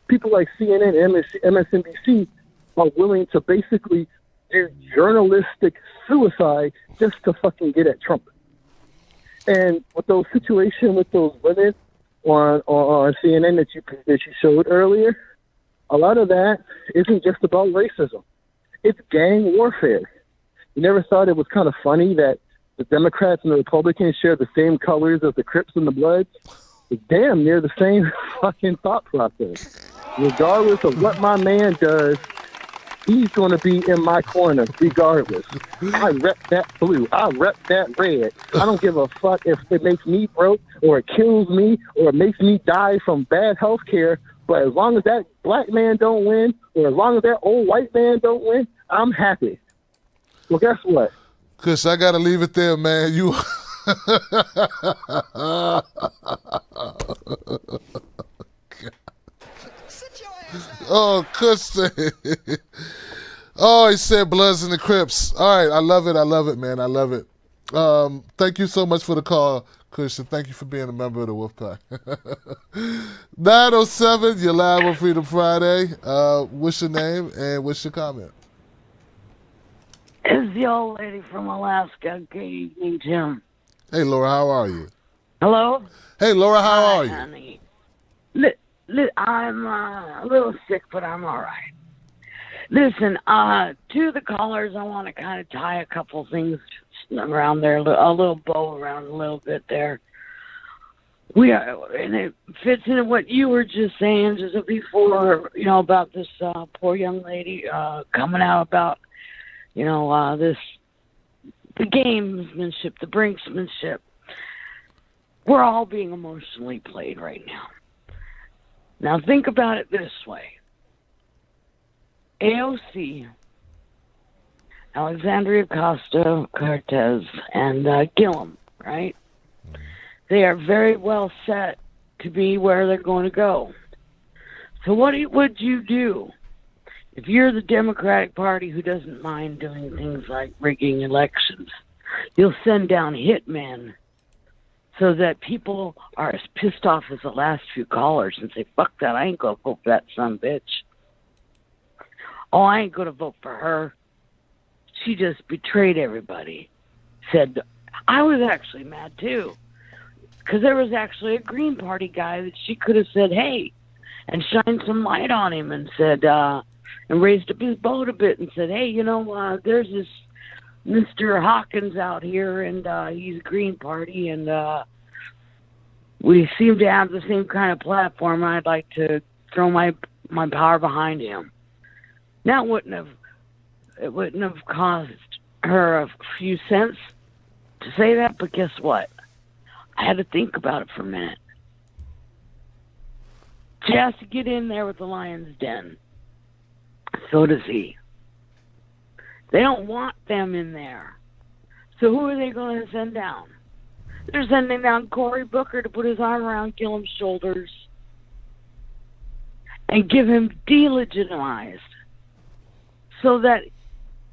Speaker 15: people like CNN and MSNBC are willing to basically do journalistic suicide just to fucking get at Trump. And with those situations with those women on CNN that you showed earlier, a lot of that isn't just about racism. It's gang warfare. You never thought it was kind of funny that the Democrats and the Republicans share the same colors as the Crips and the Bloods? It's damn near the same fucking thought process. Regardless of what my man does, he's going to be in my corner regardless. I rep that blue. I rep that red. I don't give a fuck if it makes me broke or it kills me or it makes me die from bad health care. But as long as that black man don't win or as long as that old white man don't win, I'm happy. Well, guess what?
Speaker 1: Chris, I got to leave it there, man. You... Oh, Kristen. Oh, he said Bloods and the Crips. All right, I love it, man. I love it. Thank you so much for the call, Christian. Thank you for being a member of the Wolfpack. 907, you're live on Freedom Friday. What's your name and what's your comment?
Speaker 16: It's the old lady from Alaska. Good evening, Tim.
Speaker 1: Hey, Laura, how are you?
Speaker 16: Hello?
Speaker 1: Hey, Laura, how are you?
Speaker 16: Honey. I'm a little sick, but I'm all right. Listen, to the callers, I want to kind of tie a couple things around there, a little bow around a little bit there. And it fits into what you were just saying just before, about this poor young lady coming out about, the gamesmanship, the brinksmanship. We're all being emotionally played right now. Now think about it this way. AOC, Alexandria Ocasio-Cortez, and Gillum, right? They are very well set to be where they're going to go. So what would you do if you're the Democratic Party who doesn't mind doing things like rigging elections? You'll send down hitmen so that people are as pissed off as the last few callers and say, fuck that, I ain't going to vote for that son of a bitch. Oh, I ain't going to vote for her. She just betrayed everybody. Said, I was actually mad too. Because there was actually a Green Party guy that she could have said, hey, and shined some light on him and said, and raised up his boat a bit and said, hey, there's this Mr. Hawkins out here, and he's a Green Party, and we seem to have the same kind of platform. I'd like to throw my power behind him. Now, it wouldn't have cost her a few cents to say that, but guess what? I had to think about it for a minute. She has to get in there with the lion's den. So does he. They don't want them in there. So who are they going to send down? They're sending down Cory Booker to put his arm around Gillum's shoulders and give him delegitimized. So that,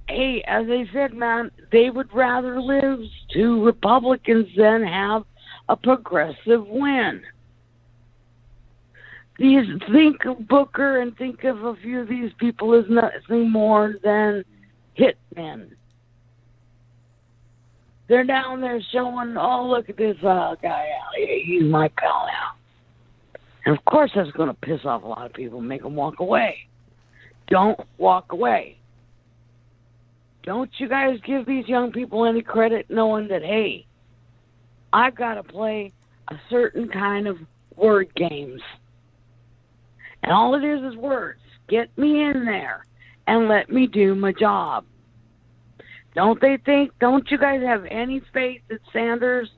Speaker 16: hey, as I said, man, they would rather lose to Republicans than have a progressive win. Think of Booker and think of a few of these people as nothing more than hitmen. They're down there showing, oh, look at this guy out here. He's my pal now. And of course that's going to piss off a lot of people and make them walk away. Don't walk away. Don't you guys give these young people any credit knowing that, hey, I've got to play a certain kind of word games. And all it is words. Get me in there and let me do my job. Don't you guys have any faith that Sanders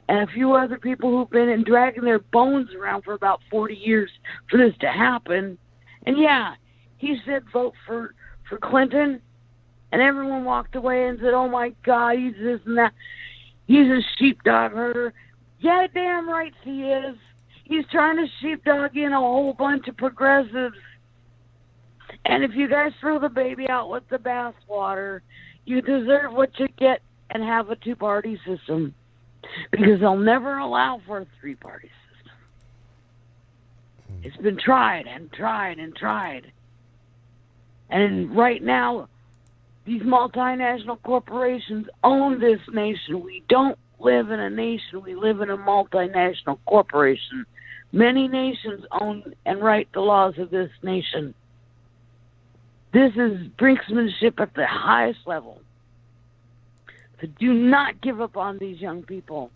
Speaker 16: and a few other people who've been dragging their bones around for about 40 years for this to happen? And yeah, he said vote for Clinton, and everyone walked away and said, oh my God, he's this and that. He's a sheepdog herder. Yeah, damn right he is. He's trying to sheepdog in a whole bunch of progressives. And if you guys throw the baby out with the bathwater, you deserve what you get and have a two-party system. Because they'll never allow for a three-party system. It's been tried and tried and tried. And right now, these multinational corporations own this nation. We don't live in a nation. We live in a multinational corporation. Many nations own and write the laws of this nation. This is brinksmanship at the highest level. So do not give up on these young people.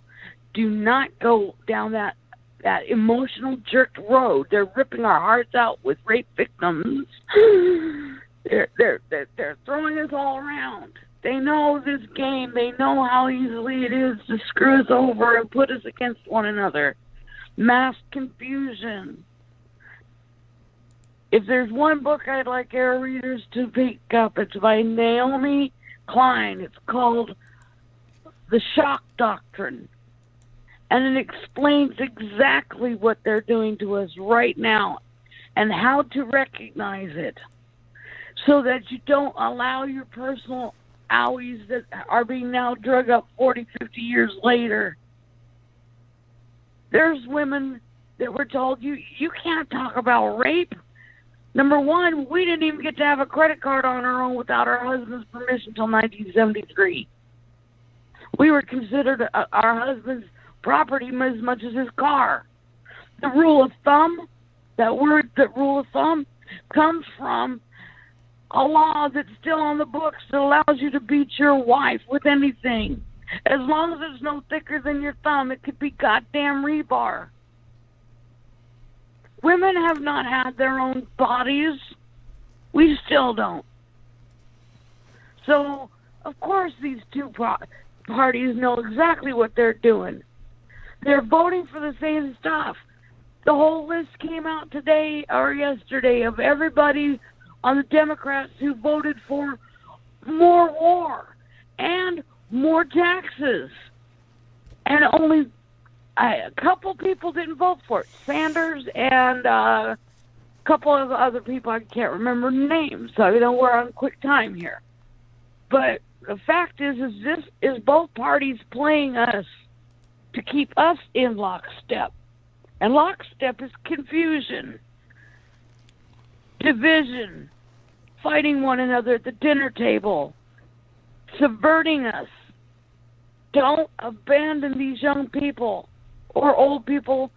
Speaker 16: Do not go down that emotional jerked road. They're ripping our hearts out with rape victims. They're throwing us all around. They know this game. They know how easily it is to screw us over and put us against one another. Mass confusion. If there's one book I'd like our readers to pick up, it's by Naomi Klein. It's called The Shock Doctrine. And it explains exactly what they're doing to us right now and how to recognize it so that you don't allow your personal owies that are being now drug up 40, 50 years later. There's women that were told, you can't talk about rape. Number one, we didn't even get to have a credit card on our own without our husband's permission until 1973. We were considered our husband's property as much as his car. The rule of thumb, that rule of thumb, comes from a law that's still on the books that allows you to beat your wife with anything. As long as it's no thicker than your thumb, it could be goddamn rebar. Women have not had their own bodies. We still don't. So, of course, these two parties know exactly what they're doing. They're voting for the same stuff. The whole list came out today or yesterday of everybody on the Democrats who voted for more war and more taxes. And only a couple people didn't vote for it. Sanders and a couple of other people, I can't remember names, so we're on quick time here. But the fact is this is both parties playing us to keep us in lockstep. And lockstep is confusion, division, fighting one another at the dinner table, subverting us. Don't abandon these young people or old people.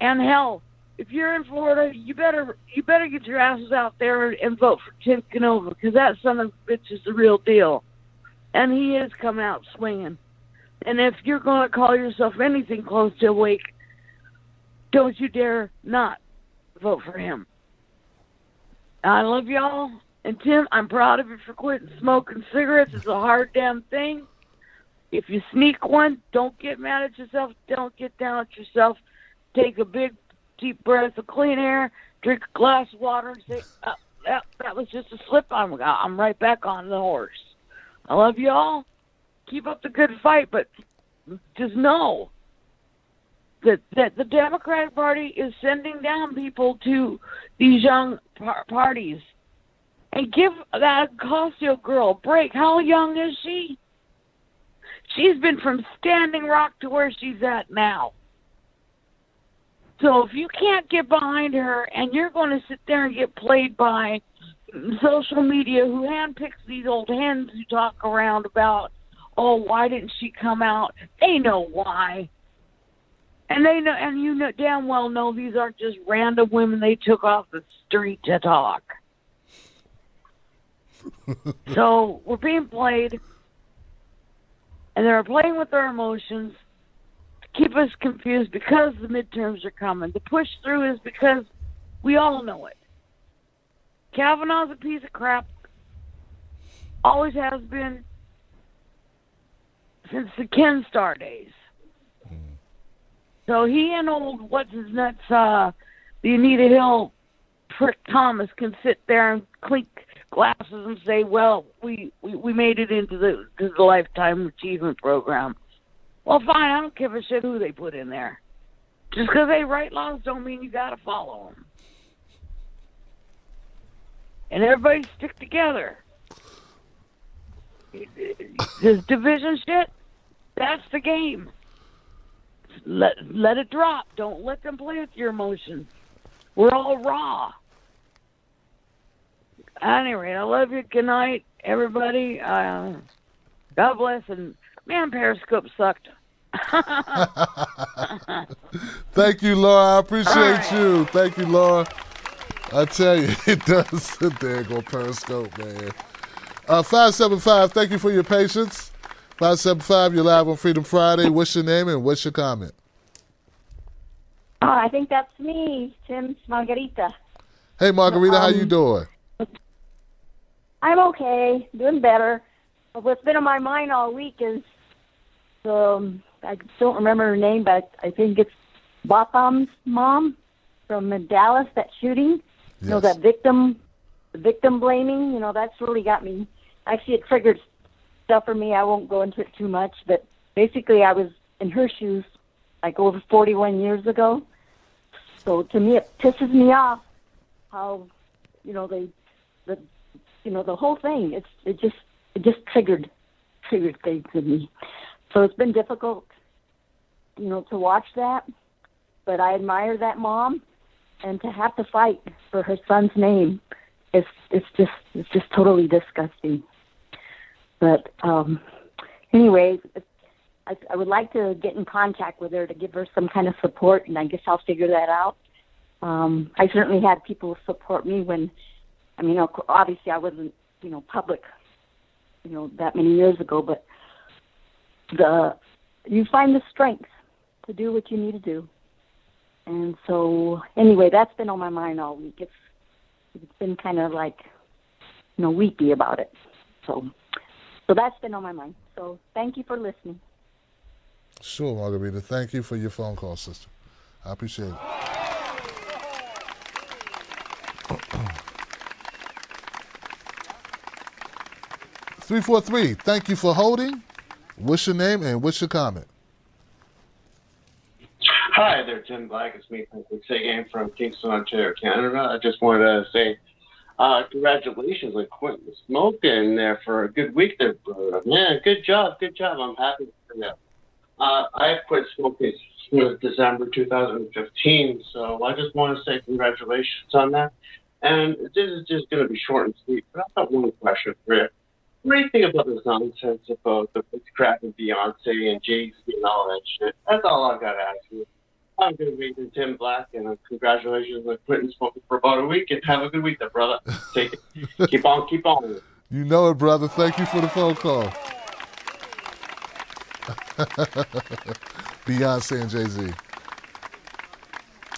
Speaker 16: And hell, if you're in Florida, you better get your asses out there and vote for Tim Canova, because that son of a bitch is the real deal. And he is coming out swinging. And if you're going to call yourself anything close to awake, don't you dare not vote for him. I love y'all. And Tim, I'm proud of you for quitting smoking cigarettes. It's a hard damn thing. If you sneak one, don't get mad at yourself. Don't get down at yourself. Take a big, deep breath of clean air. Drink a glass of water and say, that was just a slip. I'm right back on the horse. I love y'all. Keep up the good fight, but just know that the Democratic Party is sending down people to these young parties. And give that Ocasio girl a break. How young is she? She's been from Standing Rock to where she's at now. So if you can't get behind her and you're going to sit there and get played by social media who handpicks these old hens who talk around about, oh, why didn't she come out? They know why. And they know, and you know, damn well know these aren't just random women they took off the street to talk. So we're being played, and they're playing with our emotions to keep us confused because the midterms are coming. The push through is because we all know it. Kavanaugh's a piece of crap. Always has been since the Ken Starr days. So he and old what's-his-nuts, the Anita Hill prick Thomas can sit there and clink glasses and say, well, we made it into the Lifetime Achievement Program. Well, fine, I don't give a shit who they put in there. Just because they write laws don't mean you got to follow them. And everybody stick together. This division shit, that's the game. Let it drop. Don't let them play with your emotions. We're all raw. Anyway, I love you. Good night, everybody. God bless. And man, Periscope sucked.
Speaker 1: Thank you, Laura. I appreciate you. Thank you, Laura. I tell you, it does sit there and go Periscope, man. 575, thank you for your patience. 575, you're live on Freedom Friday. What's your name and what's your comment?
Speaker 17: I think that's me, Tim Margarita.
Speaker 1: Hey, Margarita, how you doing?
Speaker 17: I'm okay, doing better. What's been on my mind all week is, I don't remember her name, but I think it's Botham's mom from Dallas, that shooting.
Speaker 1: Yes.
Speaker 17: You know, that victim blaming, that's really got me. Actually, it triggered stuff for me. I won't go into it too much, but basically I was in her shoes like over 41 years ago. So to me, it pisses me off how, the whole thing. It just triggered things in me. So it's been difficult, to watch that. But I admire that mom, and to have to fight for her son's name, it's just totally disgusting. But anyway, I would like to get in contact with her to give her some kind of support, and I guess I'll figure that out. I certainly had people support me when, obviously I wasn't, public, that many years ago, but you find the strength to do what you need to do. And so, anyway, that's been on my mind all week. It's been kind of like, weepy about it. So that's been on my mind. So thank you for listening.
Speaker 1: Sure, Margarita. Thank you for your phone call, sister. I appreciate it. 343, thank you for holding. What's your name and what's your comment?
Speaker 18: Hi there, Tim Black. It's me from Kingston, Ontario, Canada. I just wanted to say congratulations on quitting smoking there for a good week there, brother. Man, good job. I'm happy for you. I quit smoking since December 2015, so I just want to say congratulations on that. And this is just going to be short and sweet, but I've got one question for you. What do you think about this nonsense about the crap of Beyonce and Jay-Z and all that shit? That's all I've got to ask you. I'm good week, Tim Black, and congratulations on quitting smoking for about a week, and have a good week there, brother. Take it. Keep on.
Speaker 1: You know it, brother. Thank you for the phone call. Beyonce and Jay-Z.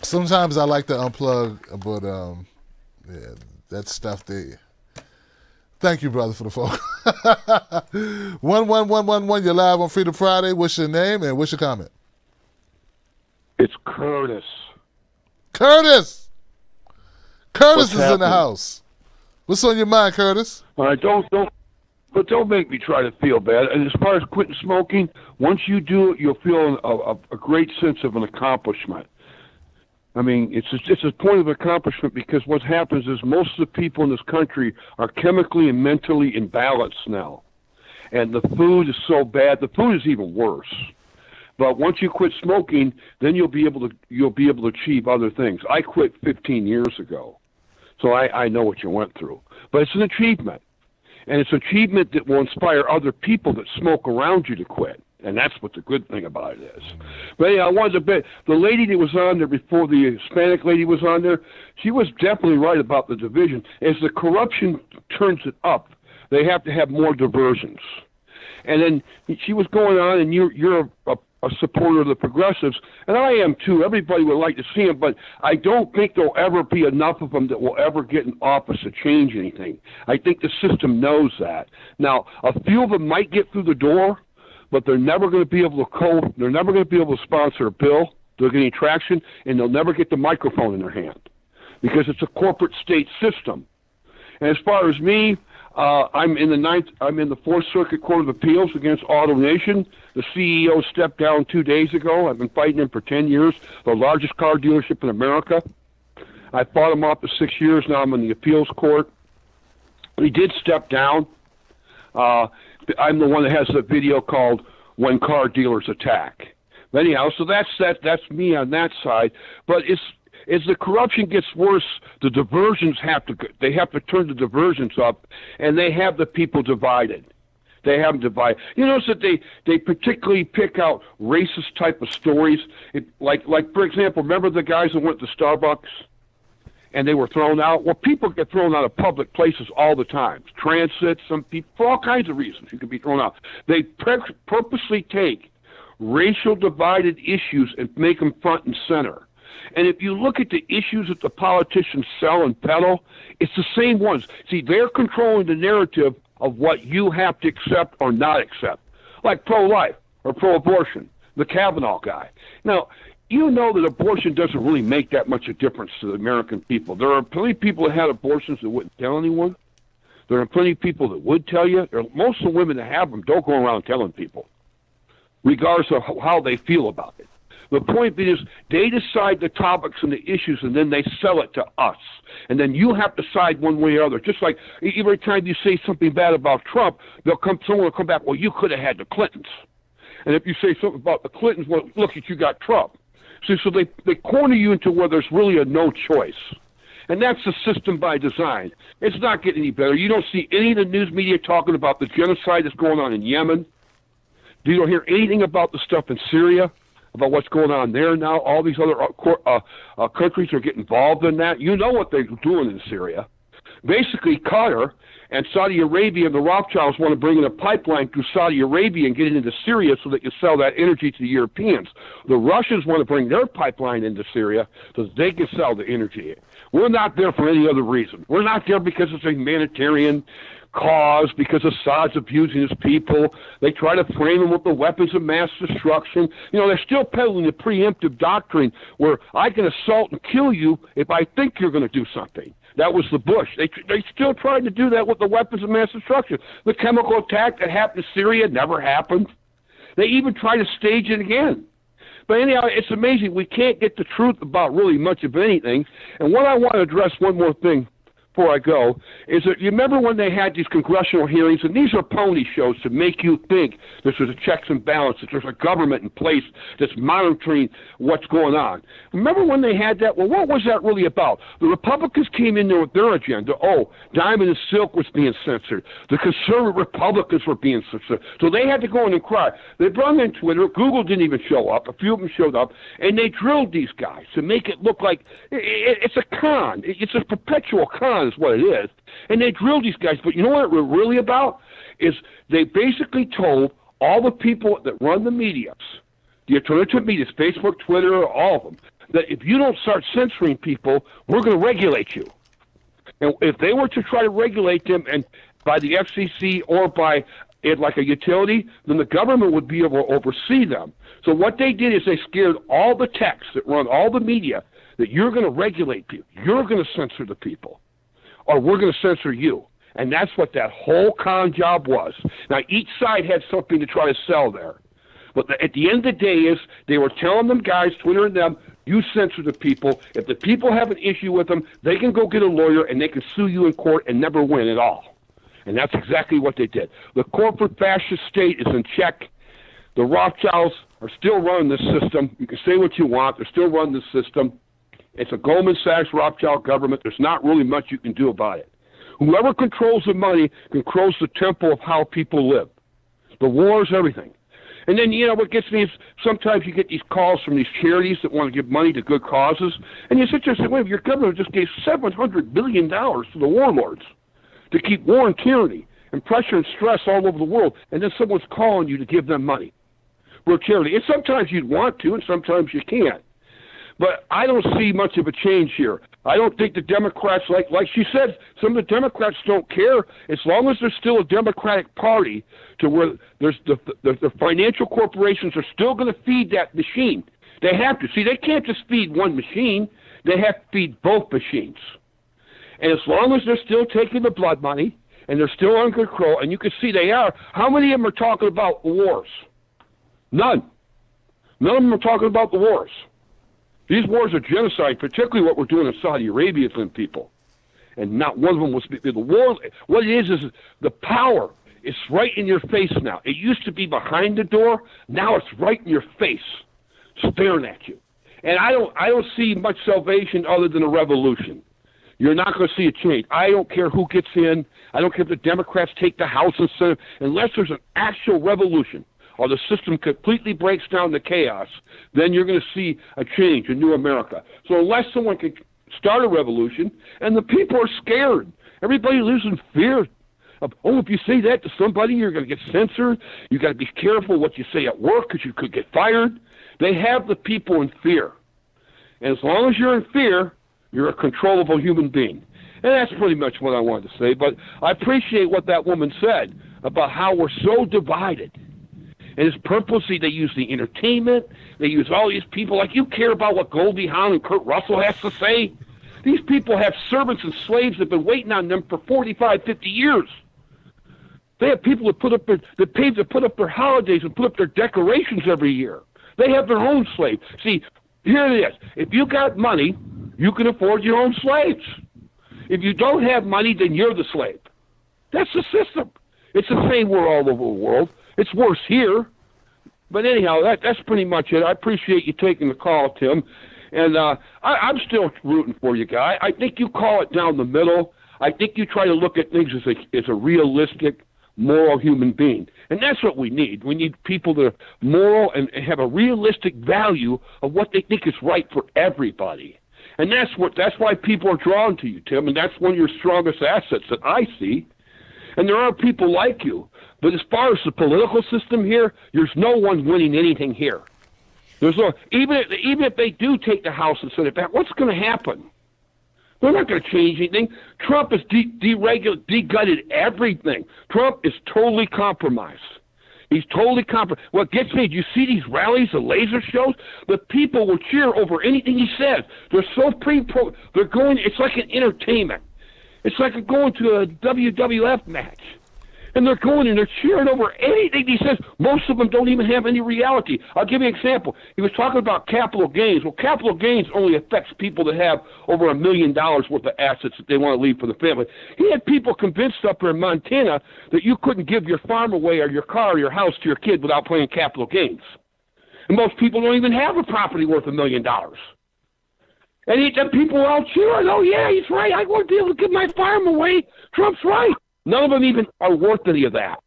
Speaker 1: Sometimes I like to unplug, but yeah, that stuff there. Thank you, brother, for the phone. 11111, you're live on Freedom Friday. What's your name and what's your comment?
Speaker 19: It's Curtis.
Speaker 1: Curtis
Speaker 19: What's
Speaker 1: is in the
Speaker 19: happening?
Speaker 1: house. What's on your mind, Curtis?
Speaker 19: All right, don't make me try to feel bad. And as far as quitting smoking, once you do it, you'll feel a great sense of an accomplishment. I mean, it's a point of accomplishment because what happens is most of the people in this country are chemically and mentally imbalanced now. And the food is so bad. The food is even worse. But once you quit smoking, then you'll be able to achieve other things. I quit 15 years ago, so I know what you went through. But it's an achievement, and it's an achievement that will inspire other people that smoke around you to quit. And that's what the good thing about it is. But yeah, I wanted to bet the lady that was on there before, the Hispanic lady was on there, she was definitely right about the division. As the corruption turns it up, they have to have more diversions. And then she was going on, and you're a supporter of the progressives, and I am too. Everybody would like to see them, but I don't think there'll ever be enough of them that will ever get in office to change anything. I think the system knows that. Now, a few of them might get through the door, but they're never going to be able to they're never going to be able to sponsor a bill. They'll get any traction, and they'll never get the microphone in their hand because it's a corporate state system. And as far as me, I'm in the Fourth Circuit Court of Appeals against AutoNation. The CEO stepped down 2 days ago. I've been fighting him for 10 years, the largest car dealership in America. I fought him off for 6 years. Now I'm in the appeals court. He did step down. I'm the one that has the video called "When Car Dealers Attack." But anyhow, so that's me on that side. But as the corruption gets worse, the diversions have to turn the diversions up, and they have the people divided. They have them divided. You notice that they particularly pick out racist type of stories. Like for example, remember the guys that went to Starbucks and they were thrown out? Well, people get thrown out of public places all the time. Transit, some people, for all kinds of reasons, you can be thrown out. They purposely take racial divided issues and make them front and center. And if you look at the issues that the politicians sell and peddle, it's the same ones. See, they're controlling the narrative of what you have to accept or not accept, like pro-life or pro-abortion, the Kavanaugh guy. Now, you know that abortion doesn't really make that much a difference to the American people. There are plenty of people that had abortions that wouldn't tell anyone. There are plenty of people that would tell you. Most of the women that have them don't go around telling people, regardless of how they feel about it. The point being is they decide the topics and the issues, and then they sell it to us. And then you have to decide one way or other. Just like every time you say something bad about Trump, someone will come back, well, you could have had the Clintons. And if you say something about the Clintons, well, look, you got Trump. See, so they corner you into where there's really a no choice. And that's the system by design. It's not getting any better. You don't see any of the news media talking about the genocide that's going on in Yemen. You don't hear anything about the stuff in Syria, about what's going on there now. All these other countries are getting involved in that. You know what they're doing in Syria. Basically, Qatar and Saudi Arabia and the Rothschilds want to bring in a pipeline through Saudi Arabia and get it into Syria so they can sell that energy to the Europeans. The Russians want to bring their pipeline into Syria so they can sell the energy. We're not there for any other reason. We're not there because it's a humanitarian cause, because Assad's abusing his people. They try to frame him with the weapons of mass destruction. You know, they're still peddling the preemptive doctrine where I can assault and kill you if I think you're going to do something. That was the Bush. They still tried to do that with the weapons of mass destruction. The chemical attack that happened in Syria never happened. They even tried to stage it again. But anyhow, it's amazing. We can't get the truth about really much of anything. And what I want to address, one more thing before I go, is that you remember when they had these congressional hearings, and these are pony shows to make you think there's a checks and balances, there's a government in place that's monitoring what's going on. Remember when they had that? Well, what was that really about? The Republicans came in there with their agenda. Oh, Diamond and Silk was being censored. The conservative Republicans were being censored. So they had to go in and cry. They brought in Twitter. Google didn't even show up. A few of them showed up, and they drilled these guys to make it look like it's a con. It's a perpetual con is what it is. And they drilled these guys. But you know what it was really about? Is they basically told all the people that run the medias, the alternative medias, Facebook, Twitter, all of them, that if you don't start censoring people, we're going to regulate you. And if they were to try to regulate them and by the FCC or by it like a utility, then the government would be able to oversee them. So what they did is they scared all the techs that run all the media that you're going to regulate people. You're going to censor the people, or we're going to censor you. And that's what that whole con job was. Now, each side had something to try to sell there. But at the end of the day is they were telling them guys, Twitter and them, you censor the people. If the people have an issue with them, they can go get a lawyer and they can sue you in court and never win at all. And that's exactly what they did. The corporate fascist state is in check. The Rothschilds are still running this system. You can say what you want. They're still running the system. It's a Goldman Sachs Rothschild government. There's not really much you can do about it. Whoever controls the money controls the tempo of how people live. The wars, everything. And then, you know, what gets me is sometimes you get these calls from these charities that want to give money to good causes. And you sit there and say, wait, your government just gave $700 billion to the warlords to keep war and tyranny and pressure and stress all over the world. And then someone's calling you to give them money for a charity. And sometimes you'd want to and sometimes you can't. But I don't see much of a change here. I don't think the Democrats, like she said, some of the Democrats don't care as long as there's still a Democratic Party to where there's the financial corporations are still going to feed that machine. They have to. See, they can't just feed one machine. They have to feed both machines. And as long as they're still taking the blood money and they're still under control, and you can see they are, how many of them are talking about the wars? None. None of them are talking about the wars. These wars are genocide, particularly what we're doing in Saudi Arabia to people. And not one of them was the war. What it is the power is right in your face now. It used to be behind the door. Now it's right in your face, staring at you. And I don't see much salvation other than a revolution. You're not going to see a change. I don't care who gets in. I don't care if the Democrats take the House and Senate. Unless there's an actual revolution, or the system completely breaks down to chaos, then you're going to see a change, a new America. So unless someone can start a revolution, and the people are scared. Everybody lives in fear of, if you say that to somebody, you're going to get censored. You got to be careful what you say at work because you could get fired. They have the people in fear. And as long as you're in fear, you're a controllable human being. And that's pretty much what I wanted to say. But I appreciate what that woman said about how we're so divided. And it's purposely they use the entertainment. They use all these people. Like, you care about what Goldie Hawn and Kurt Russell has to say? These people have servants and slaves that have been waiting on them for 45, 50 years. They have people that put up their holidays and put up their decorations every year. They have their own slaves. See, here it is. If you got money, you can afford your own slaves. If you don't have money, then you're the slave. That's the system. It's the same war all over the world. It's worse here. But anyhow, that's pretty much it. I appreciate you taking the call, Tim. And I'm still rooting for you, Guy. I think you call it down the middle. I think you try to look at things as a realistic, moral human being. And that's what we need. We need people that are moral and have a realistic value of what they think is right for everybody. And that's why people are drawn to you, Tim, and that's one of your strongest assets that I see. And there are people like you. But as far as the political system here, there's no one winning anything here. There's no, even if they do take the House and send it back, what's going to happen? They're not going to change anything. Trump has de-gutted everything. Trump is totally compromised. He's totally compromised. What gets me, do you see these rallies, the laser shows? The people will cheer over anything he says. They're so they're going, it's like an entertainment. It's like going to a WWF match. And they're going and they're cheering over anything he says. Most of them don't even have any reality. I'll give you an example. He was talking about capital gains. Well, capital gains only affects people that have over $1 million worth of assets that they want to leave for the family. He had people convinced up there in Montana that you couldn't give your farm away or your car or your house to your kid without paying capital gains. And most people don't even have a property worth $1 million. And people are all cheering. Oh, yeah, he's right. I won't be able to give my farm away. Trump's right. None of them even are worth any of that.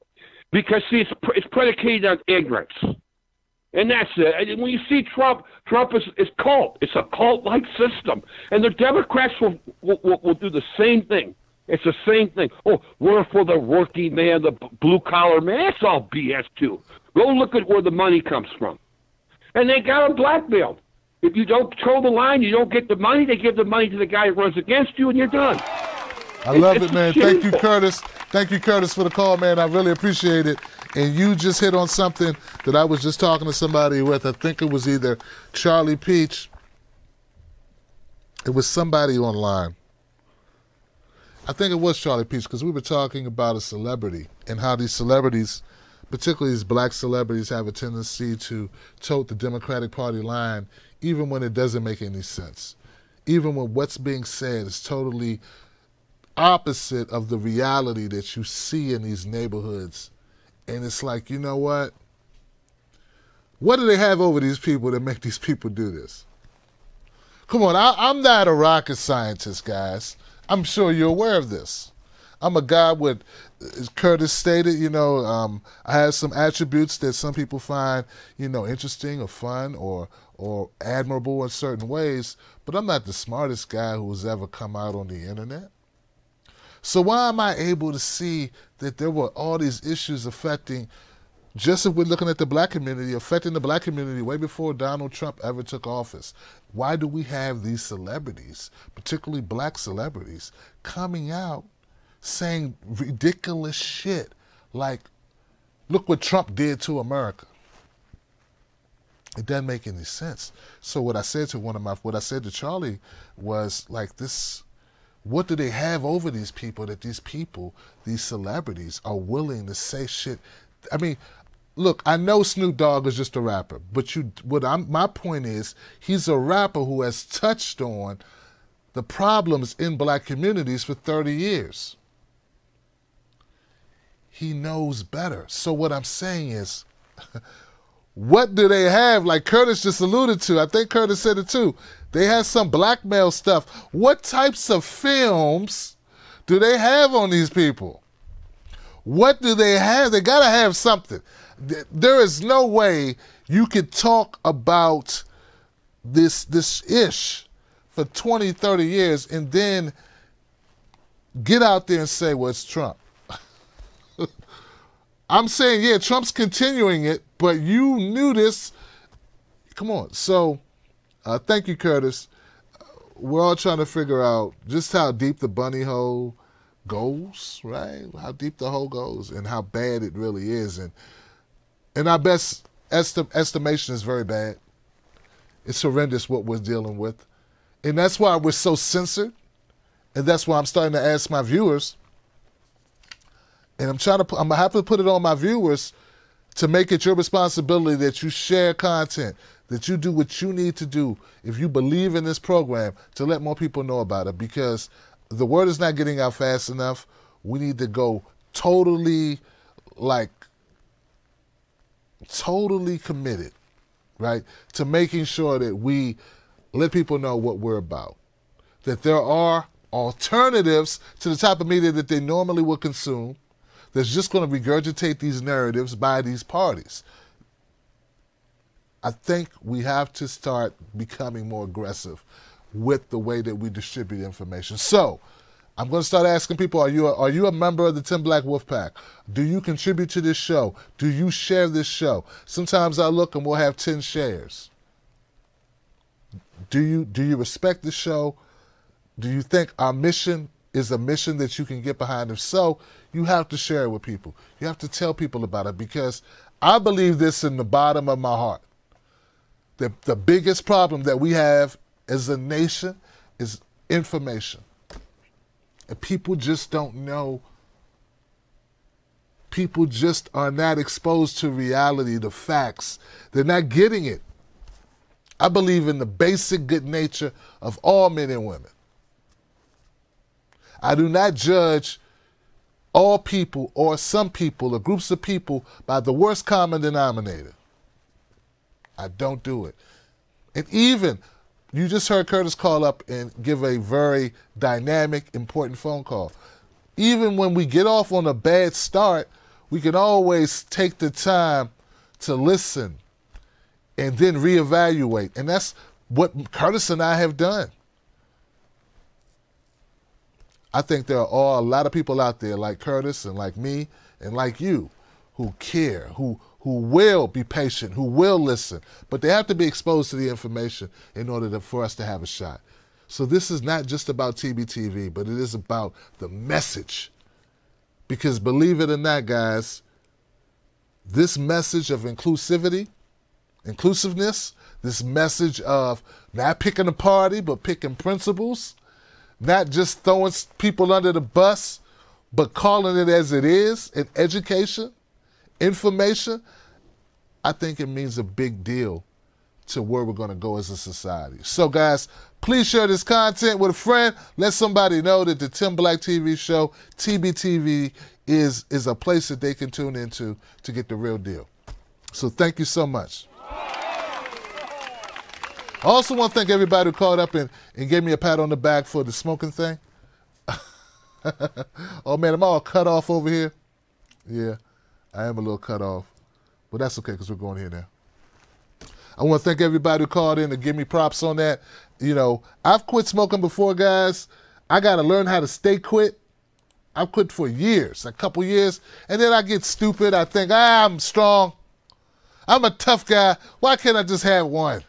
Speaker 19: Because, see, it's predicated on ignorance. And that's it. And when you see Trump is cult. It's a cult-like system. And the Democrats will do the same thing. It's the same thing. Oh, we're for the working man, the blue-collar man. That's all BS, too. Go look at where the money comes from. And they got them blackmailed. If you don't toe the line, you don't get the money. They give the money to the guy who runs against you, and you're done.
Speaker 1: I love it, man. Thank you, Curtis. Thank you, Curtis, for the call, man. I really appreciate it. And you just hit on something that I was just talking to somebody with. I think it was either Charlie Peach. It was somebody online. I think it was Charlie Peach, because we were talking about a celebrity and how these celebrities, particularly these black celebrities, have a tendency to tote the Democratic Party line even when it doesn't make any sense. Even when what's being said is totally opposite of the reality that you see in these neighborhoods. And it's like, you know what? What do they have over these people that make these people do this? Come on, I'm not a rocket scientist, guys. I'm sure you're aware of this. I'm a guy with, as Curtis stated, I have some attributes that some people find, interesting or fun or admirable in certain ways, but I'm not the smartest guy who's ever come out on the internet. So why am I able to see that there were all these issues affecting, just if we're looking at the black community, affecting the black community way before Donald Trump ever took office? Why do we have these celebrities, particularly black celebrities, coming out saying ridiculous shit like, look what Trump did to America? It doesn't make any sense. So what I said to Charlie was like this. What do they have over these people that these celebrities are willing to say shit? I mean, look, I know Snoop Dogg is just a rapper, but my point is he's a rapper who has touched on the problems in black communities for 30 years. He knows better. So what I'm saying is, what do they have? Like Curtis just alluded to, I think Curtis said it too. They have some blackmail stuff. What types of films do they have on these people? What do they have? They got to have something. There is no way you could talk about this ish for 20, 30 years and then get out there and say, well, it's Trump. I'm saying, yeah, Trump's continuing it, but you knew this. Come on. So thank you, Curtis. We're all trying to figure out just how deep the bunny hole goes, right? How deep the hole goes and how bad it really is. And our best estimation is very bad. It's horrendous what we're dealing with. And that's why we're so censored. And that's why I'm starting to ask my viewers, and I'm gonna have to put it on my viewers to make it your responsibility that you share content, that you do what you need to do if you believe in this program to let more people know about it, because the word is not getting out fast enough. We need to go totally committed, right, to making sure that we let people know what we're about, that there are alternatives to the type of media that they normally would consume that's just going to regurgitate these narratives by these parties. I think we have to start becoming more aggressive with the way that we distribute information. So I'm going to start asking people, are you a member of the Tim Black Wolf Pack? Do you contribute to this show? Do you share this show? Sometimes I look and we'll have 10 shares. Do you respect the show? Do you think our mission is a mission that you can get behind? If so, you have to share it with people. You have to tell people about it, because I believe this in the bottom of my heart. The biggest problem that we have as a nation is information. And people just don't know. People just are not exposed to reality, the facts. They're not getting it. I believe in the basic good nature of all men and women. I do not judge all people or some people or groups of people by the worst common denominator. I don't do it. And even, you just heard Curtis call up and give a very dynamic, important phone call. Even when we get off on a bad start, we can always take the time to listen and then reevaluate. And that's what Curtis and I have done. I think there are a lot of people out there like Curtis and like me and like you who care, who will be patient, who will listen, but they have to be exposed to the information in order for us to have a shot. So this is not just about TBTV, but it is about the message. Because believe it or not, guys, this message of inclusivity, inclusiveness, this message of not picking a party, but picking principles, not just throwing people under the bus, but calling it as it is, in education, information, I think it means a big deal to where we're going to go as a society. So guys, please share this content with a friend. Let somebody know that the Tim Black TV show, TBTV, is a place that they can tune into to get the real deal. So thank you so much. I also want to thank everybody who called up and gave me a pat on the back for the smoking thing. Oh man, am I all cut off over here? Yeah, I am a little cut off. But that's okay, because we're going here now. I want to thank everybody who called in and give me props on that. You know, I've quit smoking before, guys. I got to learn how to stay quit. I've quit for years, a couple years, and then I get stupid. I think, I'm strong. I'm a tough guy. Why can't I just have one?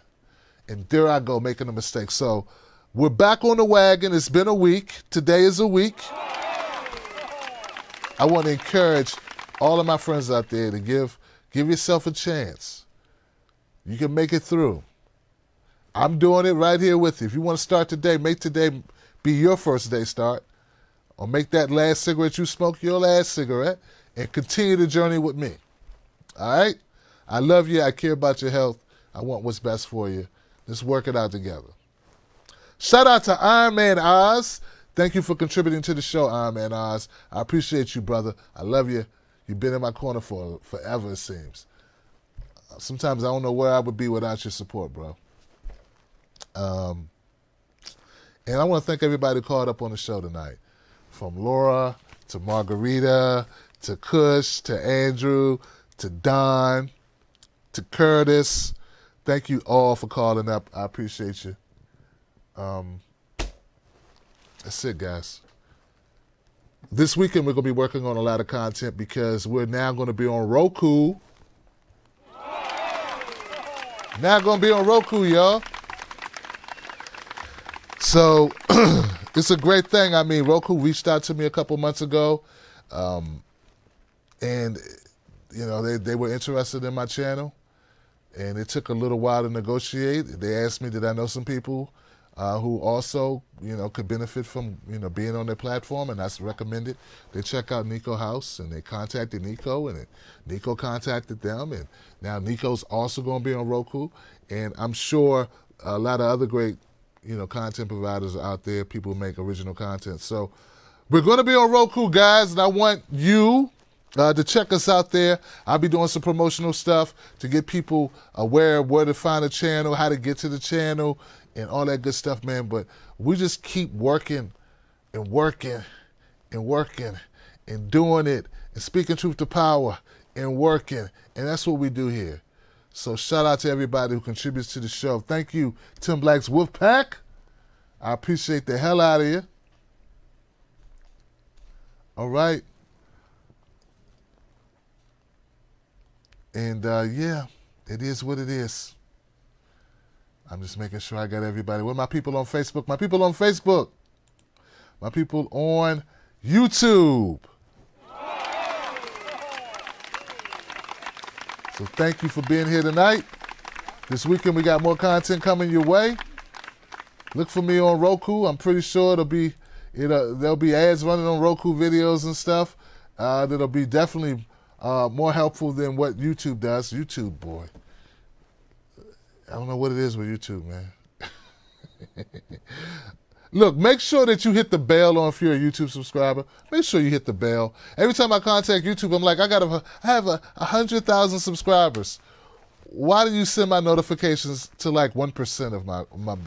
Speaker 1: And there I go, making a mistake. So we're back on the wagon. It's been a week. Today is a week. I want to encourage all of my friends out there to give yourself a chance. You can make it through. I'm doing it right here with you. If you want to start today, make today be your first day start. Or make that last cigarette you smoke your last cigarette. And continue the journey with me. All right? I love you. I care about your health. I want what's best for you. Let's work it out together. Shout out to Iron Man Oz. Thank you for contributing to the show, Iron Man Oz. I appreciate you, brother. I love you. You've been in my corner for forever, it seems. Sometimes I don't know where I would be without your support, bro. And I want to thank everybody who called up on the show tonight. From Laura to Margarita to Kush to Andrew to Don to Curtis. Thank you all for calling up. I appreciate you. That's it, guys. This weekend, we're going to be working on a lot of content because we're now going to be on Roku. Now going to be on Roku, y'all. So it's a great thing. I mean, Roku reached out to me a couple months ago. And, you know, they were interested in my channel. And it took a little while to negotiate. They asked me, did I know some people who also, could benefit from, being on their platform, and that's recommended. They check out Nico House, and they contacted Nico, and Nico contacted them, and now Nico's also going to be on Roku, and I'm sure a lot of other great, content providers are out there, people who make original content. So we're going to be on Roku, guys, and I want you to check us out there. I'll be doing some promotional stuff to get people aware of where to find the channel, how to get to the channel, and all that good stuff, man. But we just keep working and working and working and doing it and speaking truth to power and working. And that's what we do here. So shout out to everybody who contributes to the show. Thank you, Tim Black's Wolf Pack. I appreciate the hell out of you. All right. And, yeah, it is what it is. I'm just making sure I got everybody. What are my people on Facebook? My people on Facebook. My people on YouTube. So thank you for being here tonight. This weekend we got more content coming your way. Look for me on Roku. I'm pretty sure there'll be ads running on Roku videos and stuff. That'll be definitely more helpful than what YouTube does. YouTube, boy. I don't know what it is with YouTube, man. Look, make sure that you hit the bell on if you're a YouTube subscriber. Make sure you hit the bell. Every time I contact YouTube, I'm like, I have 100,000 subscribers. Why do you send my notifications to like 1% of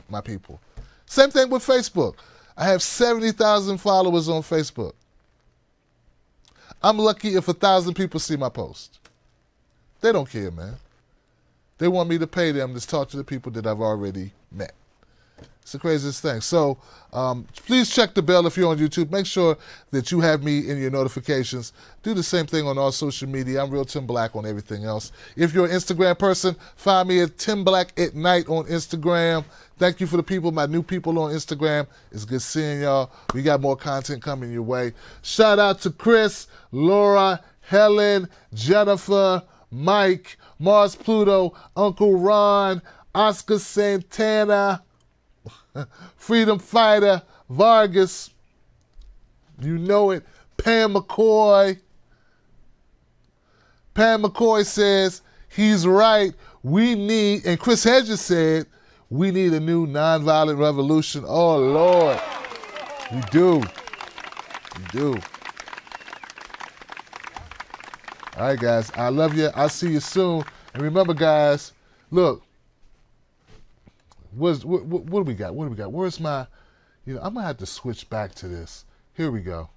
Speaker 1: my people? Same thing with Facebook. I have 70,000 followers on Facebook. I'm lucky if 1,000 people see my post. They don't care, man. They want me to pay them to talk to the people that I've already met. It's the craziest thing. So please check the bell if you're on YouTube. Make sure that you have me in your notifications. Do the same thing on all social media. I'm Real Tim Black on everything else. If you're an Instagram person, find me at Tim Black at Night on Instagram. Thank you for the people, my new people on Instagram. It's good seeing y'all. We got more content coming your way. Shout out to Chris, Laura, Helen, Jennifer, Mike, Mars Pluto, Uncle Ron, Oscar Santana, Freedom Fighter, Vargas, you know it, Pam McCoy. Pam McCoy says, he's right, we need, and Chris Hedges said, we need a new nonviolent revolution. Oh, Lord. We do. We do. All right, guys. I love you. I'll see you soon. And remember, guys, look, what do we got? What do we got? Where's my, I'm going to have to switch back to this. Here we go.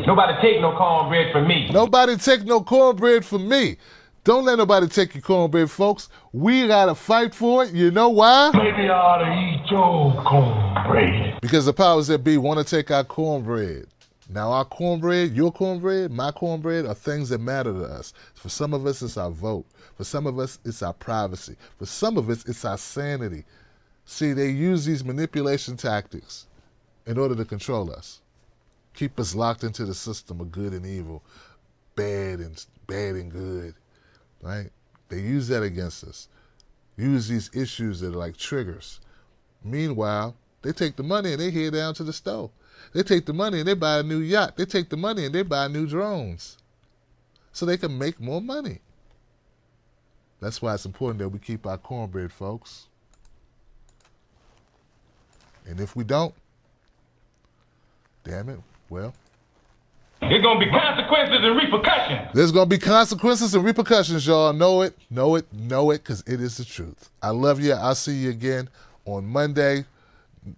Speaker 4: Nobody take no cornbread from me.
Speaker 1: Nobody take no cornbread from me. Don't let nobody take your cornbread, folks. We got to fight for it. You know why?
Speaker 4: Maybe I ought to eat your cornbread.
Speaker 1: Because the powers that be want to take our cornbread. Now, our cornbread, your cornbread, my cornbread are things that matter to us. For some of us, it's our vote. For some of us, it's our privacy. For some of us, it's our sanity. See, they use these manipulation tactics in order to control us. Keep us locked into the system of good and evil, bad and good. Right? They use that against us. Use these issues that are like triggers. Meanwhile, they take the money and they head down to the store. They take the money and they buy a new yacht. They take the money and they buy new drones so they can make more money. That's why it's important that we keep our cornbread, folks. And if we don't, damn it, well,
Speaker 4: there's going to be consequences and repercussions.
Speaker 1: There's going to be consequences and repercussions, y'all. Know it, because it is the truth. I love you. I'll see you again on Monday.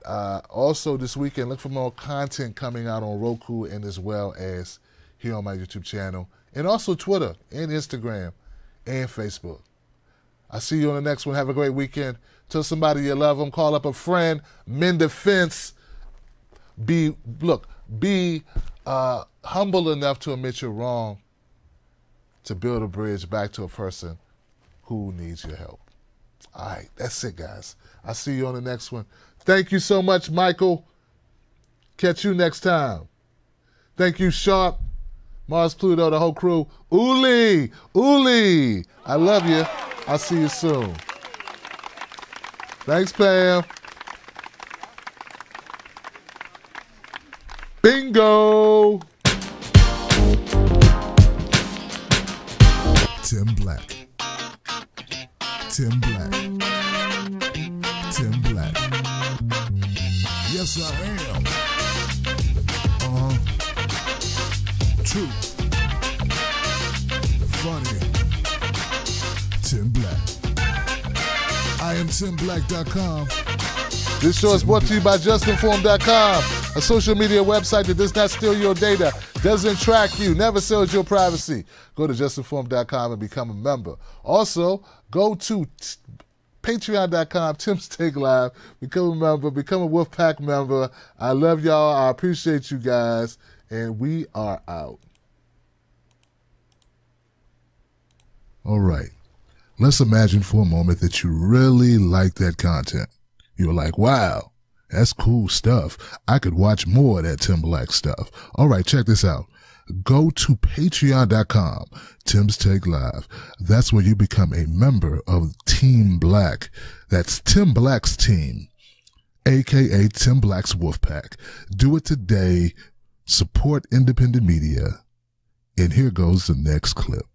Speaker 1: Also this weekend, look for more content coming out on Roku and as well as here on my YouTube channel. And also Twitter and Instagram and Facebook. I'll see you on the next one. Have a great weekend. Tell somebody you love them. Call up a friend. Mend the fence. Be humble enough to admit you're wrong, to build a bridge back to a person who needs your help. All right, that's it, guys. I'll see you on the next one. Thank you so much, Michael. Catch you next time. Thank you, Sharp, Mars Pluto, the whole crew. Uli, I love you. I'll see you soon. Thanks, Pam. Bingo.
Speaker 20: Tim Black. Tim Black. Tim Black. Yes, I am. True. Funny. Tim Black. I am TimBlack.com.
Speaker 1: This show is brought to you by JustInformed.com, a social media website that does not steal your data, doesn't track you, never sells your privacy. Go to JustInformed.com and become a member. Also, go to Patreon.com, Tim's Take Live, become a member, become a Wolfpack member. I love y'all. I appreciate you guys. And we are out.
Speaker 20: All right. Let's imagine for a moment that you really like that content. You're like, wow, that's cool stuff. I could watch more of that Tim Black stuff. All right, check this out. Go to patreon.com, Tim's Take Live. That's where you become a member of Team Black. That's Tim Black's team, a.k.a. Tim Black's Wolfpack. Do it today. Support independent media. And here goes the next clip.